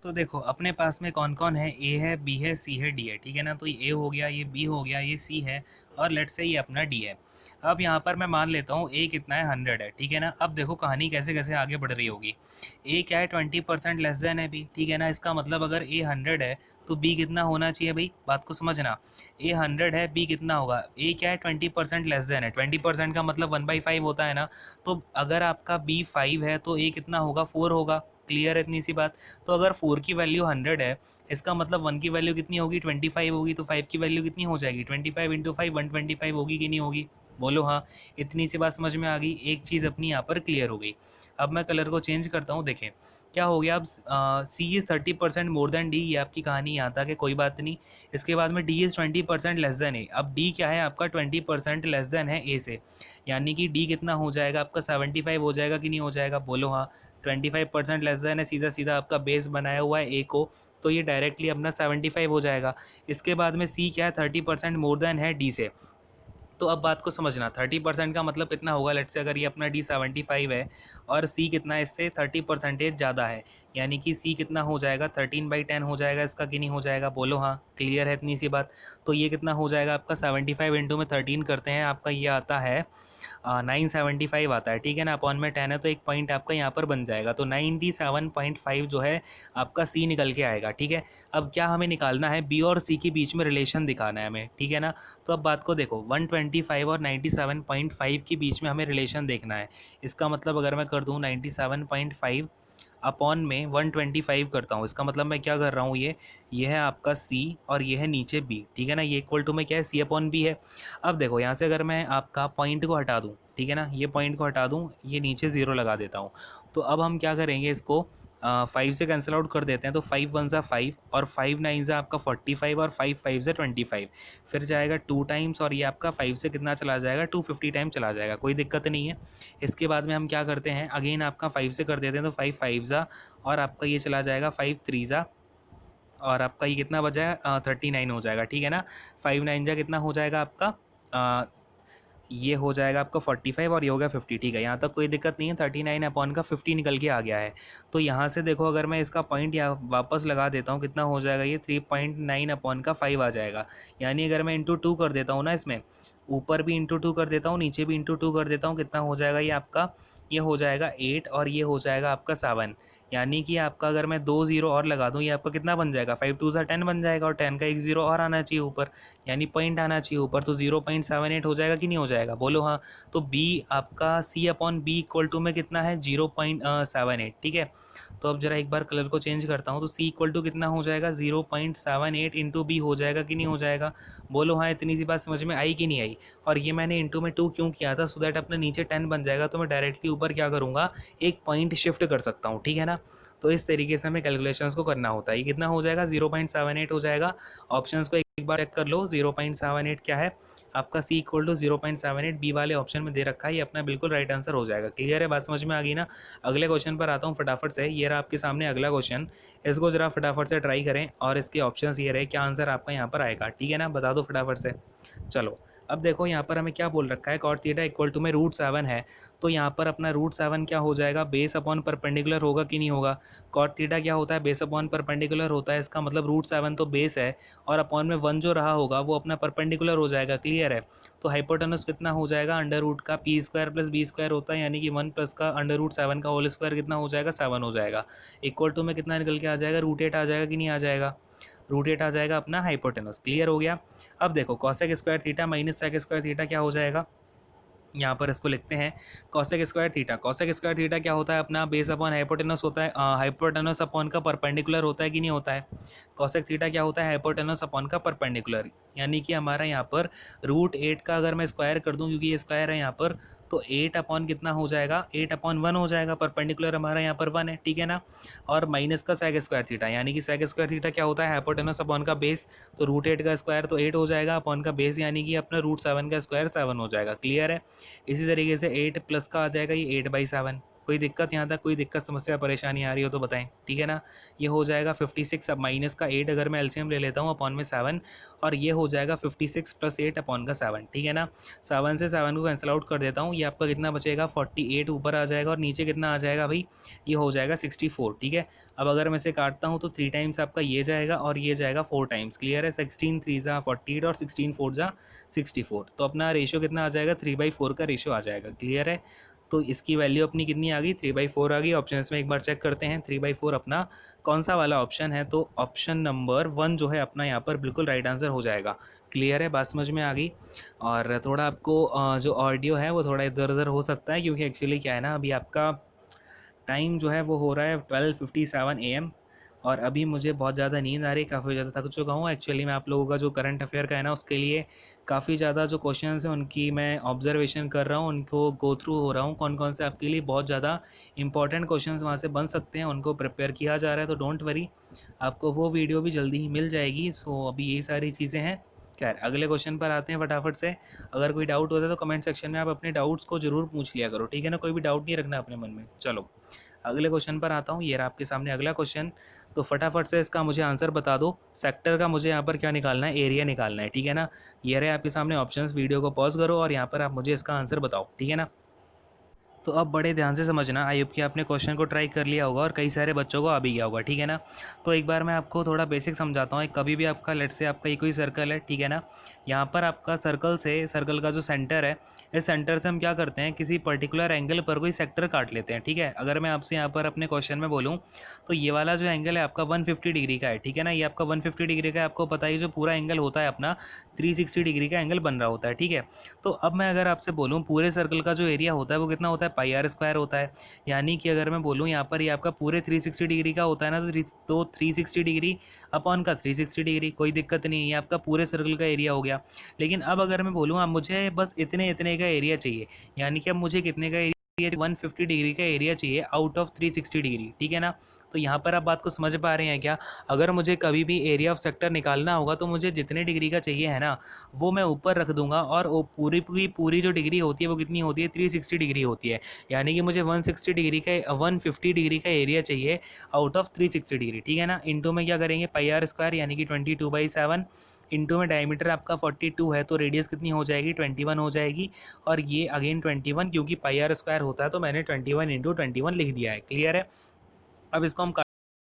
तो देखो अपने पास में कौन कौन है, ए है, बी है, सी है, डी है, ठीक है ना। तो ये ए हो गया, ये बी हो गया, ये सी है और लेट्स से ये अपना डी है। अब यहाँ पर मैं मान लेता हूँ ए कितना है, 100 है, ठीक है ना। अब देखो कहानी कैसे कैसे आगे बढ़ रही होगी। ए क्या है, 20% लेस देन है बी, ठीक है ना। इसका मतलब अगर ए 100 है तो बी कितना होना चाहिए भाई, बात को समझना। ए 100 है, बी कितना होगा, ए क्या है 20% लेस देन है, 20% का मतलब 1/5 होता है ना। तो अगर आपका बी 5 है तो ए कितना होगा, 4 होगा। क्लियर है इतनी सी बात। तो अगर 4 की वैल्यू 100 है, इसका मतलब 1 की वैल्यू कितनी होगी, 25 होगी। तो 5 की वैल्यू कितनी हो जाएगी, 25 इंटू 5 125 होगी कि नहीं होगी, बोलो हाँ। इतनी सी बात समझ में आ गई, एक चीज़ अपनी यहाँ पर क्लियर हो गई। अब मैं कलर को चेंज करता हूँ, देखें क्या हो गया। अब सी इज़ 30% मोर देन डी, ये आपकी कहानी यहाँ तक है, कोई बात नहीं। इसके बाद में डी इज़ 20% लेस देन ए। अब डी क्या है आपका, 20% लेस देन है ए से, यानी कि डी कितना हो जाएगा आपका, 75 हो जाएगा कि नहीं हो जाएगा, बोलो हाँ। 25% लेस देन है, सीधा सीधा आपका बेस बनाया हुआ है ए को, तो ये डायरेक्टली अपना 75 हो जाएगा। इसके बाद में सी क्या है, 30% मोर देन है डी से। तो अब बात को समझना, 30% का मतलब कितना होगा, लेट्स से अगर ये अपना डी 75 है और सी कितना है, इससे 30% ज़्यादा है, यानी कि सी कितना हो जाएगा, 13/10 हो जाएगा इसका कि नहीं हो जाएगा, बोलो हाँ। क्लियर है इतनी सी बात। तो ये कितना हो जाएगा आपका, 75 इंटू में 13 करते हैं, आपका ये आता है 975 आता है, ठीक है ना। अपॉन में 10 है तो एक पॉइंट आपका यहाँ पर बन जाएगा, तो 97.5 जो है आपका सी निकल के आएगा, ठीक है। अब क्या हमें निकालना है, बी और सी के बीच में रिलेशन दिखाना है हमें, ठीक है ना। तो अब बात को देखो, 125 और 97.5 के बीच में हमें रिलेशन देखना है। इसका मतलब अगर मैं कर दूँ 97.5 अपॉन में 125 करता हूँ, इसका मतलब मैं क्या कर रहा हूँ, ये है आपका C और ये है नीचे B, ठीक है ना। ये इक्वल टू में क्या है, C अपॉन B है। अब देखो यहाँ से अगर मैं आपका पॉइंट को हटा दूँ, ठीक है ना, ये पॉइंट को हटा दूँ, ये नीचे 0 लगा देता हूँ। तो अब हम क्या करेंगे, इसको 5 से कैंसिल आउट कर देते हैं, तो 5 1 ज़ा 5 और 5 9 ज़ा आपका 45 और 5 5 ज़ा 25, फिर जाएगा 2 टाइम्स और ये आपका 5 से कितना चला जाएगा, 250 टाइम चला जाएगा, कोई दिक्कत नहीं है। इसके बाद में हम क्या करते हैं, अगेन आपका 5 से कर देते हैं, तो 5 5 ज़ा और आपका ये चला जाएगा 5 3 ज़ा और आपका ये कितना बचा है, 39 हो जाएगा, ठीक है ना। 5 9 ज़ा कितना हो जाएगा आपका, ये हो जाएगा आपका 45 और ये हो गया 50, ठीक है। यहाँ तक कोई दिक्कत नहीं है, 39 अपॉन का 50 निकल के आ गया है। तो यहाँ से देखो अगर मैं इसका पॉइंट यहाँ वापस लगा देता हूँ, कितना हो जाएगा, ये 3.9 अपॉन का 5 आ जाएगा। यानी अगर मैं इंटू 2 कर देता हूँ ना, इसमें ऊपर भी इंटू 2 कर देता हूँ, नीचे भी इंटू 2 कर देता हूँ, कितना हो जाएगा ये आपका, ये हो जाएगा 8 और ये हो जाएगा आपका 7, यानी कि आपका अगर मैं 2 ज़ीरो और लगा दूँ, ये आपका कितना बन जाएगा, 5 टू ज़ा 10 बन जाएगा और 10 का एक ज़ीरो और आना चाहिए ऊपर, यानी पॉइंट आना चाहिए ऊपर, तो 0.78 हो जाएगा कि नहीं हो जाएगा, बोलो हाँ। तो बी आपका सी अपॉन बी इक्वल टू में कितना है, 0.78, ठीक है। तो अब जरा एक बार कलर को चेंज करता हूँ, तो सी इक्वल टू कितना हो जाएगा, 0.78 इंटू बी हो जाएगा कि नहीं हो जाएगा, बोलो हाँ। इतनी सी बात समझ में आई कि नहीं आई। और ये मैंने इंटू में 2 क्यों किया था, सो दैट अपने नीचे 10 बन जाएगा, तो मैं डायरेक्टली ऊपर क्या करूँगा, एक पॉइंट शिफ्ट कर सकता हूँ, ठीक है ना। तो इस तरीके से हमें कैलकुलेशंस को करना होता है। ये कितना हो जाएगा, 0.78 हो जाएगा। ऑप्शंस को एक बार चेक कर लो, 0.78 क्या है आपका, सी इक्वल टू 0.78 बी वाले ऑप्शन में दे रखा है, ये अपना बिल्कुल राइट आंसर हो जाएगा। क्लियर है, बात समझ में आ गई ना। अगले क्वेश्चन पर आता हूँ फटाफट से। ये रहा आपके सामने अगला क्वेश्चन, इसको जरा फटाफट से ट्राई करें और इसके ऑप्शंस ये रहे, क्या आंसर आपका यहाँ पर आएगा, ठीक है ना, बता दो फटाफट से। चलो अब देखो यहाँ पर हमें क्या बोल रखा है, कॉट थीटा इक्वल टू में √7 है, तो यहाँ पर अपना √7 क्या हो जाएगा, बेस अपॉन परपेंडिकुलर होगा कि नहीं होगा। कॉट थीटा क्या होता है, बेस अपॉन परपेंडिकुलर होता है, इसका मतलब √7 तो बेस है और अपॉन में 1 जो रहा होगा वो अपना परपेंडिकुलर हो जाएगा। क्लियर है। तो हाइपोटेनस कितना हो जाएगा, अंडर रूट का P square plus B square होता है, यानी कि 1 प्लस का अंडर √7 का होल स्क्वायर कितना हो जाएगा, 7 हो जाएगा। इक्वल टू में कितना निकल के आ जाएगा, √8 आ जाएगा कि नहीं आ जाएगा, √8 आ जाएगा अपना हाइपोटेनस। क्लियर हो गया। अब देखो cosec square theta minus sec square theta क्या हो जाएगा, यहाँ पर इसको लिखते हैं cosec square theta. Cosec square theta क्या होता है अपना, बेस अपॉन हाइपोटेनस होता है, हाइपोटेनस अपॉन का परपेंडिकुलर होता है कि नहीं होता है। कॉसेक थीटा क्या होता है, हाइपोटेनस अपॉन का परपेंडिकुलर, यानी कि हमारा यहाँ पर √8 का अगर मैं स्क्वायर कर दूँ, क्योंकि ये स्क्वायर है यहाँ पर, तो 8 अपॉन कितना हो जाएगा, 8 अपॉन 1 हो जाएगा, परपेंडिकुलर हमारा यहाँ पर 1 है, ठीक है ना। और माइनस का सेक स्क्वायर थीटा, यानी कि सेक स्क्वायर थीटा क्या होता है, हाइपोटेनस अपॉन का बेस, तो √8 का स्क्वायर तो 8 हो जाएगा, अपॉन का बेस यानी कि अपना √7 का स्क्वायर 7 हो जाएगा। क्लियर है। इसी तरीके से 8 प्लस का आ जाएगा ये 8/7। कोई दिक्कत यहाँ तक, कोई दिक्कत समस्या परेशानी आ रही हो तो बताएं, ठीक है ना। ये हो जाएगा 56, अब माइनस का 8 अगर मैं एलसीएम ले लेता हूँ अपॉन में 7, और ये हो जाएगा 56 + 8 अपॉन का 7, ठीक है ना। 7 से 7 को कैंसिल आउट कर देता हूँ, ये आपका कितना बचेगा, 48 ऊपर आ जाएगा और नीचे कितना आ जाएगा भाई, ये हो जाएगा 64, ठीक है। अब अगर मैं इसे काटता हूँ तो 3 टाइम्स आपका ये जाएगा और ये जाएगा 4 टाइम्स। क्लियर है। 16 3 ज़ा 48 और 16 4 ज़ा 64, तो अपना रेशियो कितना आ जाएगा, 3/4 का रेशियो आ जाएगा। क्लियर है। तो इसकी वैल्यू अपनी कितनी आ गई, 3/4 आ गई। ऑप्शन में एक बार चेक करते हैं, 3/4 अपना कौन सा वाला ऑप्शन है, तो ऑप्शन नंबर 1 जो है अपना यहाँ पर बिल्कुल राइट आंसर हो जाएगा। क्लियर है, बात समझ में आ गई। और थोड़ा आपको जो ऑडियो है वो थोड़ा इधर उधर हो सकता है, क्योंकि एक्चुअली क्या है ना, अभी आपका टाइम जो है वो हो रहा है 12:57 AM, और अभी मुझे बहुत ज़्यादा नींद आ रही है, काफ़ी ज़्यादा थक चुका हूँ। एक्चुअली मैं आप लोगों का जो करंट अफेयर का है ना, उसके लिए काफ़ी ज़्यादा जो क्वेश्चंस हैं उनकी मैं ऑब्जर्वेशन कर रहा हूँ, उनको गो थ्रू हो रहा हूँ, कौन कौन से आपके लिए बहुत ज़्यादा इंपॉर्टेंट क्वेश्चंस वहाँ से बन सकते हैं, उनको प्रिपेयर किया जा रहा है। तो डोंट वरी, आपको वो वीडियो भी जल्दी ही मिल जाएगी। सो अभी यही सारी चीज़ें हैं। खैर अगले क्वेश्चन पर आते हैं फटाफट से। अगर कोई डाउट होता है तो कमेंट सेक्शन में आप अपने डाउट्स को ज़रूर पूछ लिया करो, ठीक है ना, कोई भी डाउट नहीं रखना अपने मन में। चलो अगले क्वेश्चन पर आता हूँ। ये रहा आपके सामने अगला क्वेश्चन, तो फटाफट से इसका मुझे आंसर बता दो। सेक्टर का मुझे यहाँ पर क्या निकालना है, एरिया निकालना है, ठीक है ना। ये रहे आपके सामने ऑप्शंस, वीडियो को पॉज करो और यहाँ पर आप मुझे इसका आंसर बताओ, ठीक है ना। तो अब बड़े ध्यान से समझना, आई होप कि आपने क्वेश्चन को ट्राई कर लिया होगा और कई सारे बच्चों को आ भी गया होगा, ठीक है ना। तो एक बार मैं आपको थोड़ा बेसिक समझाता हूँ। कभी भी आपका लेट से आपका कोई सर्कल है, ठीक है ना, यहाँ पर आपका सर्कल का जो सेंटर है, इस सेंटर से हम क्या करते हैं, किसी पर्टिकुलर एंगल पर कोई सेक्टर काट लेते हैं, ठीक है। अगर मैं आपसे यहाँ पर अपने क्वेश्चन में बोलूँ तो ये वाला जो एंगल है आपका 150 डिग्री का है, ठीक है ना। ये आपका 150 डिग्री का है, आपको पता ही जो पूरा एंगल होता है अपना 360 डिग्री का एंगल बन रहा होता है, ठीक है। तो अब मैं अगर आपसे बोलूँ पूरे सर्कल का जो एरिया होता है वो कितना होता है, πr² होता है। यानी कि अगर मैं बोलूँ यहाँ पर ये आपका पूरे 360 डिग्री का होता है ना, तो 360 डिग्री अपॉन का 360 डिग्री, कोई दिक्कत नहीं है, ये आपका पूरे सर्कल का एरिया हो गया। लेकिन अब अगर मैं बोलूँ अब मुझे बस इतने इतने का एरिया चाहिए, यानी कि अब मुझे कितने का एरिया, 150 डिग्री का एरिया चाहिए आउट ऑफ 360 डिग्री, ठीक है ना। तो यहाँ पर आप बात को समझ पा रहे हैं क्या। अगर मुझे कभी भी एरिया ऑफ सेक्टर निकालना होगा तो मुझे जितने डिग्री का चाहिए है ना, वो मैं ऊपर रख दूंगा, और वो पूरी पूरी पूरी जो डिग्री होती है वो कितनी होती है, 360 डिग्री होती है। यानी कि मुझे 160 डिग्री का 150 डिग्री का एरिया चाहिए आउट ऑफ 360 डिग्री, ठीक है ना। इंटू में क्या करेंगे, πr² यानी कि 22/7, इंटू में डायमीटर आपका 42 है, तो रेडियस कितनी हो जाएगी, 21 हो जाएगी। और ये अगेन 21, क्योंकि πr² होता है तो मैंने 21 × 21 लिख दिया है। क्लियर है। अब इसको हम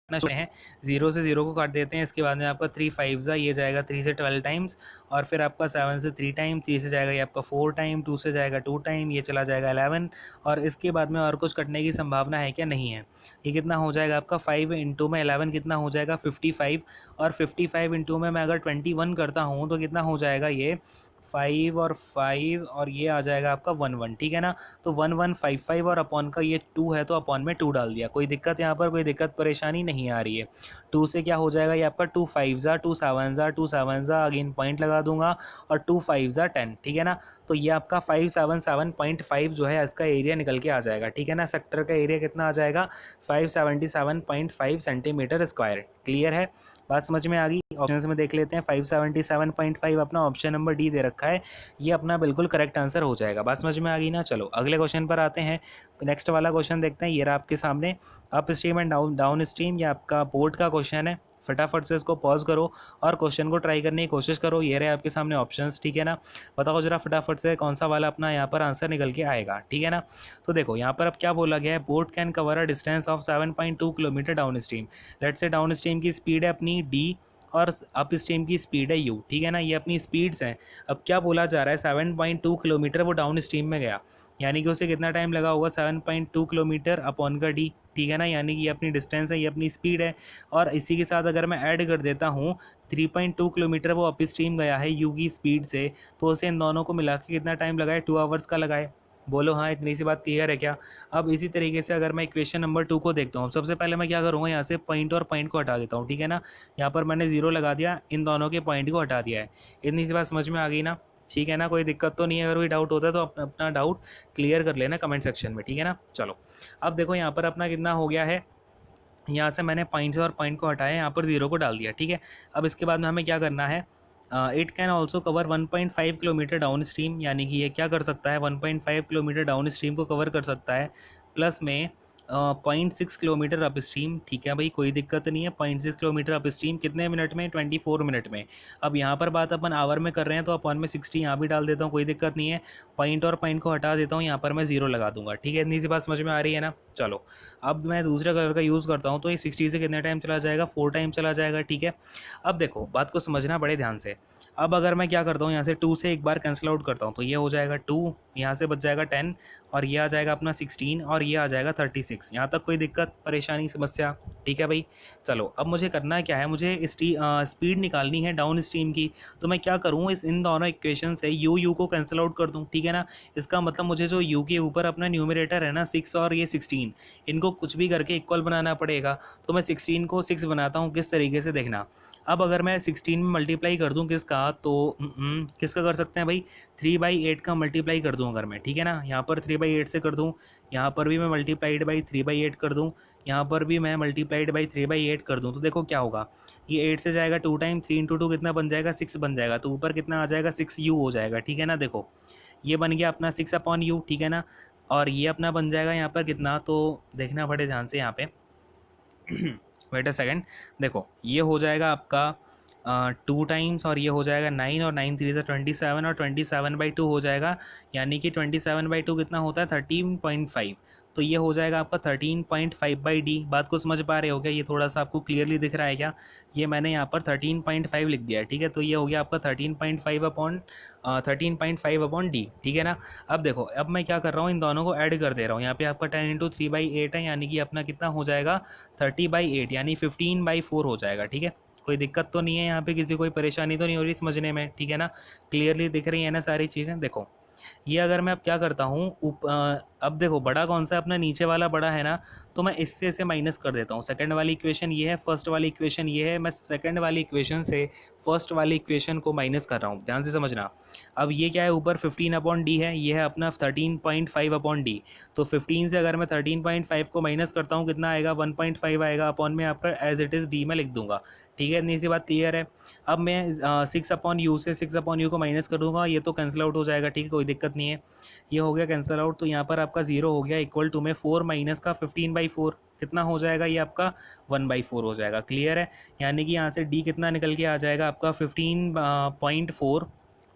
हैं, 0 से 0 को काट देते हैं, इसके बाद में आपका 3 5 ज़ा ये जाएगा 3 से 12 टाइम्स, और फिर आपका 7 से 3 टाइम, 3 से जाएगा ये आपका 4 टाइम, 2 से जाएगा 2 टाइम, ये चला जाएगा 11, और इसके बाद में और कुछ कटने की संभावना है क्या? नहीं है। ये कितना हो जाएगा आपका 5 इंटू में 11 कितना हो जाएगा 55, और 55 इंटू में मैं अगर 21 करता हूँ तो कितना हो जाएगा ये 5 और 5, और ये आ जाएगा आपका 1 1, ठीक है ना। तो 1155 और अपॉन का ये 2 है तो अपॉन में 2 डाल दिया। कोई दिक्कत यहाँ पर, कोई दिक्कत परेशानी नहीं आ रही है। 2 से क्या हो जाएगा ये आपका 2 5 ज़ा 2 7 ज़ा 2 7 ज़ा, अगेन पॉइंट लगा दूंगा, और 2 5 ज़ा 10, ठीक है ना। तो ये आपका 577.5 जो है इसका एरिया निकल के आ जाएगा, ठीक है ना। सेक्टर का एरिया कितना आ जाएगा 577.5 सेंटीमीटर स्क्वायर। क्लियर है, बात समझ में आ गई। ऑप्शन में देख लेते हैं, 577.5 अपना ऑप्शन नंबर डी दे रखा है, ये अपना बिल्कुल करेक्ट आंसर हो जाएगा। बात समझ में आ गई ना। चलो अगले क्वेश्चन पर आते हैं। नेक्स्ट वाला क्वेश्चन देखते हैं, ये रहा आपके सामने, up stream and down stream, ये आपका बोर्ड का क्वेश्चन है। फटाफट से इसको पॉज करो और क्वेश्चन को ट्राई करने की कोशिश करो। ये रहे आपके सामने ऑप्शंस, ठीक है ना। बताओ जरा फटाफट से कौन सा वाला अपना यहाँ पर आंसर निकल के आएगा, ठीक है ना। तो देखो यहाँ पर अब क्या बोला गया है, boat can cover a distance of 7.2 kilometre downstream. Let say downstream की स्पीड है अपनी डी और अप स्ट्रीम की स्पीड है यू, ठीक है ना। ये अपनी स्पीड्स हैं। अब क्या बोला जा रहा है, 7.2 किलोमीटर वो डाउन स्ट्रीम में गया, यानी कि उसे कितना टाइम लगा होगा 7.2 किलोमीटर अपॉन का डी, ठीक है ना। यानी कि ये अपनी डिस्टेंस है, ये अपनी स्पीड है, और इसी के साथ अगर मैं ऐड कर देता हूँ 3.2 किलोमीटर वो अप स्ट्रीम गया है यू की स्पीड से, तो उसे इन दोनों को मिला के कितना टाइम लगा है, 2 आवर्स का लगा है। बोलो हाँ, इतनी सी बात क्लियर है क्या। अब इसी तरीके से अगर मैं इक्वेशन नंबर 2 को देखता हूँ, सबसे पहले मैं क्या करूँगा, यहाँ से पॉइंट और पॉइंट को हटा देता हूँ, ठीक है ना। यहाँ पर मैंने 0 लगा दिया, इन दोनों के पॉइंट को हटा दिया है। इतनी सी बात समझ में आ गई ना, ठीक है ना। कोई दिक्कत तो नहीं है, अगर कोई डाउट होता है तो अपना डाउट क्लियर कर लेना कमेंट सेक्शन में, ठीक है ना। चलो अब देखो यहाँ पर अपना कितना हो गया है, यहाँ से मैंने पॉइंट से और पॉइंट को हटाया, यहाँ पर 0 को डाल दिया, ठीक है। अब इसके बाद में हमें क्या करना है, it can also cover 1.5 kilometre down stream, यानी कि ये क्या कर सकता है 1.5 किलोमीटर डाउन स्ट्रीम को कवर कर सकता है, प्लस में 0.6 किलोमीटर अप स्ट्रीम, ठीक है भाई, कोई दिक्कत नहीं है। 0.6 किलोमीटर अप स्ट्रीम कितने मिनट में, 24 मिनट में। अब यहाँ पर बात अपन आवर में कर रहे हैं तो अपॉन में 60 यहाँ भी डाल देता हूँ, कोई दिक्कत नहीं है। पॉइंट और पॉइंट को हटा देता हूँ, यहाँ पर मैं 0 लगा दूंगा, ठीक है। इतनी सी बात समझ में आ रही है ना। चलो अब मैं दूसरे कलर का यूज़ करता हूँ, तो ये 60 से कितने टाइम चला जाएगा, 4 टाइम चला जाएगा, ठीक है। अब देखो बात को समझना बड़े ध्यान से। अब अगर मैं क्या करता हूँ, यहाँ से 2 से एक बार कैंसिल आउट करता हूँ, तो ये हो जाएगा 2, यहाँ से बच जाएगा 10, और ये आ जाएगा अपना 16, और ये आ जाएगा 36। यहाँ तक कोई दिक्कत परेशानी समस्या, ठीक है भाई। चलो अब मुझे करना क्या है, मुझे स्पीड निकालनी है डाउन स्ट्रीम की। तो मैं क्या करूँ, इन दोनों इक्वेशन से यू को कैंसिल आउट कर दूँ, ठीक है ना। इसका मतलब मुझे जो यू के ऊपर अपना न्यूमरेटर है ना 6 और ये 16, इनको कुछ भी करके इक्वल बनाना पड़ेगा। तो मैं 16 को 6 बनाता हूँ, किस तरीके से देखना। अब अगर मैं 16 में मल्टीप्लाई कर दूं किसका, तो किसका कर सकते हैं भाई, 3/8 का मल्टीप्लाई कर दूं अगर मैं, ठीक है ना। यहाँ पर 3/8 से कर दूं, यहाँ पर भी मैं मल्टीप्लाइड बाई 3/8 कर दूं, यहाँ पर भी मैं मल्टीप्लाइड बाई 3/8 कर दूं, तो देखो क्या होगा, ये 8 से जाएगा 2 टाइम, 3 इंटू 2 कितना बन जाएगा 6 बन जाएगा, तो ऊपर कितना आ जाएगा 6u हो जाएगा, ठीक है ना। देखो ये बन गया अपना 6/u, ठीक है ना। और ये अपना बन जाएगा यहाँ पर कितना, तो देखना बड़े ध्यान से यहाँ पे वेट अ सेकेंड। देखो ये हो जाएगा आपका 2 टाइम्स, और ये हो जाएगा 9, और 9 3 27, और 27/2 हो जाएगा, यानी कि 27/2 कितना होता है 13.5। तो ये हो जाएगा आपका 13.5/d। बात को समझ पा रहे हो क्या, ये थोड़ा सा आपको क्लियरली दिख रहा है क्या। ये मैंने यहाँ पर 13.5 लिख दिया है, ठीक है। तो ये हो गया आपका 13.5/d, ठीक है ना। अब देखो अब मैं क्या कर रहा हूँ, इन दोनों को ऐड कर दे रहा हूँ। यहाँ पे आपका 10 इंटू 3/8 है, यानी कि अपना कितना हो जाएगा 30/8, यानी 15/4 हो जाएगा, ठीक है। कोई दिक्कत तो नहीं है यहाँ पे, किसी कोई परेशानी तो नहीं हो रही समझने में, ठीक है ना। क्लियरली दिख रही है ना सारी चीज़ें। देखो ये अगर मैं अब क्या करता हूँ, अब देखो बड़ा कौन सा अपना नीचे वाला बड़ा है ना, तो मैं इससे इसे माइनस कर देता हूँ। सेकंड वाली इक्वेशन ये है, फर्स्ट वाली इक्वेशन ये है, मैं सेकंड वाली इक्वेशन से फर्स्ट वाली इक्वेशन को माइनस कर रहा हूँ, ध्यान से समझना। अब ये क्या है, ऊपर 15/d है, ये है अपना 13.5/d। तो 15 से अगर मैं 13.5 को माइनस करता हूँ कितना आएगा 1.5 आएगा, अपॉन में आपका एज इट इज़ डी में लिख दूंगा, ठीक है। इतनी सी बात क्लियर है। अब मैं 6/u से 6/u को माइनस कर दूंगा, ये तो कैंसिल आउट हो जाएगा, ठीक है, कोई दिक्कत नहीं है। ये हो गया कैंसिल आउट, तो यहाँ पर आपका 0 हो गया, इक्वल टू में 4 माइनस का 15/4 कितना हो जाएगा, ये आपका 1/4 हो जाएगा। क्लियर है, यानी कि यहाँ से d कितना निकल के आ जाएगा आपका 15.4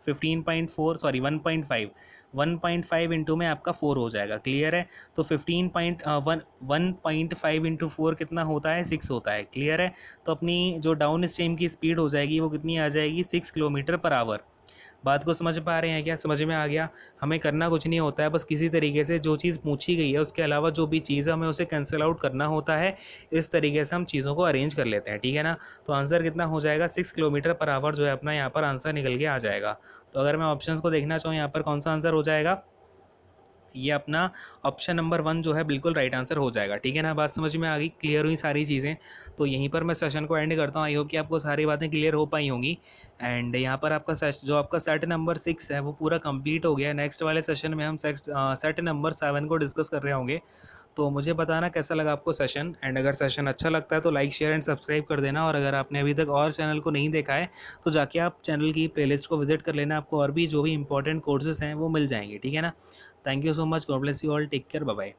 15.4 सॉरी 1.5, 1.5 इंटू में आपका 4 हो जाएगा, क्लियर है। तो 1.5 इंटू 4 कितना होता है, 6 होता है, क्लियर है। तो अपनी जो डाउन स्ट्रीम की स्पीड हो जाएगी वो कितनी आ जाएगी, 6 किलोमीटर पर आवर। बात को समझ पा रहे हैं क्या, समझ में आ गया। हमें करना कुछ नहीं होता है, बस किसी तरीके से जो चीज़ पूछी गई है उसके अलावा जो भी चीज़ है हमें उसे कैंसिल आउट करना होता है। इस तरीके से हम चीज़ों को अरेंज कर लेते हैं, ठीक है ना। तो आंसर कितना हो जाएगा, 6 किलोमीटर पर आवर जो है अपना यहाँ पर आंसर निकल के आ जाएगा। तो अगर मैं ऑप्शन को देखना चाहूँ यहाँ पर कौन सा आंसर हो जाएगा, ये अपना ऑप्शन नंबर 1 जो है बिल्कुल राइट आंसर हो जाएगा, ठीक है ना। बात समझ में आ गई, क्लियर हुई सारी चीज़ें। तो यहीं पर मैं सेशन को एंड करता हूँ। आई होप कि आपको सारी बातें क्लियर हो पाई होंगी। एंड यहाँ पर आपका जो आपका सेट नंबर 6 है वो पूरा कंप्लीट हो गया। नेक्स्ट वाले सेशन में हम सेट नंबर 7 को डिस्कस कर रहे होंगे। तो मुझे बताना कैसा लगा आपको सेशन। एंड अगर सेशन अच्छा लगता है तो लाइक शेयर एंड सब्सक्राइब कर देना। और अगर आपने अभी तक और चैनल को नहीं देखा है तो जाके आप चैनल की प्लेलिस्ट को विजिट कर लेना, आपको और भी जो भी इंपॉर्टेंट कोर्सेज हैं वो मिल जाएंगे, ठीक है ना। Thank you so much, God bless you all, take care, bye bye.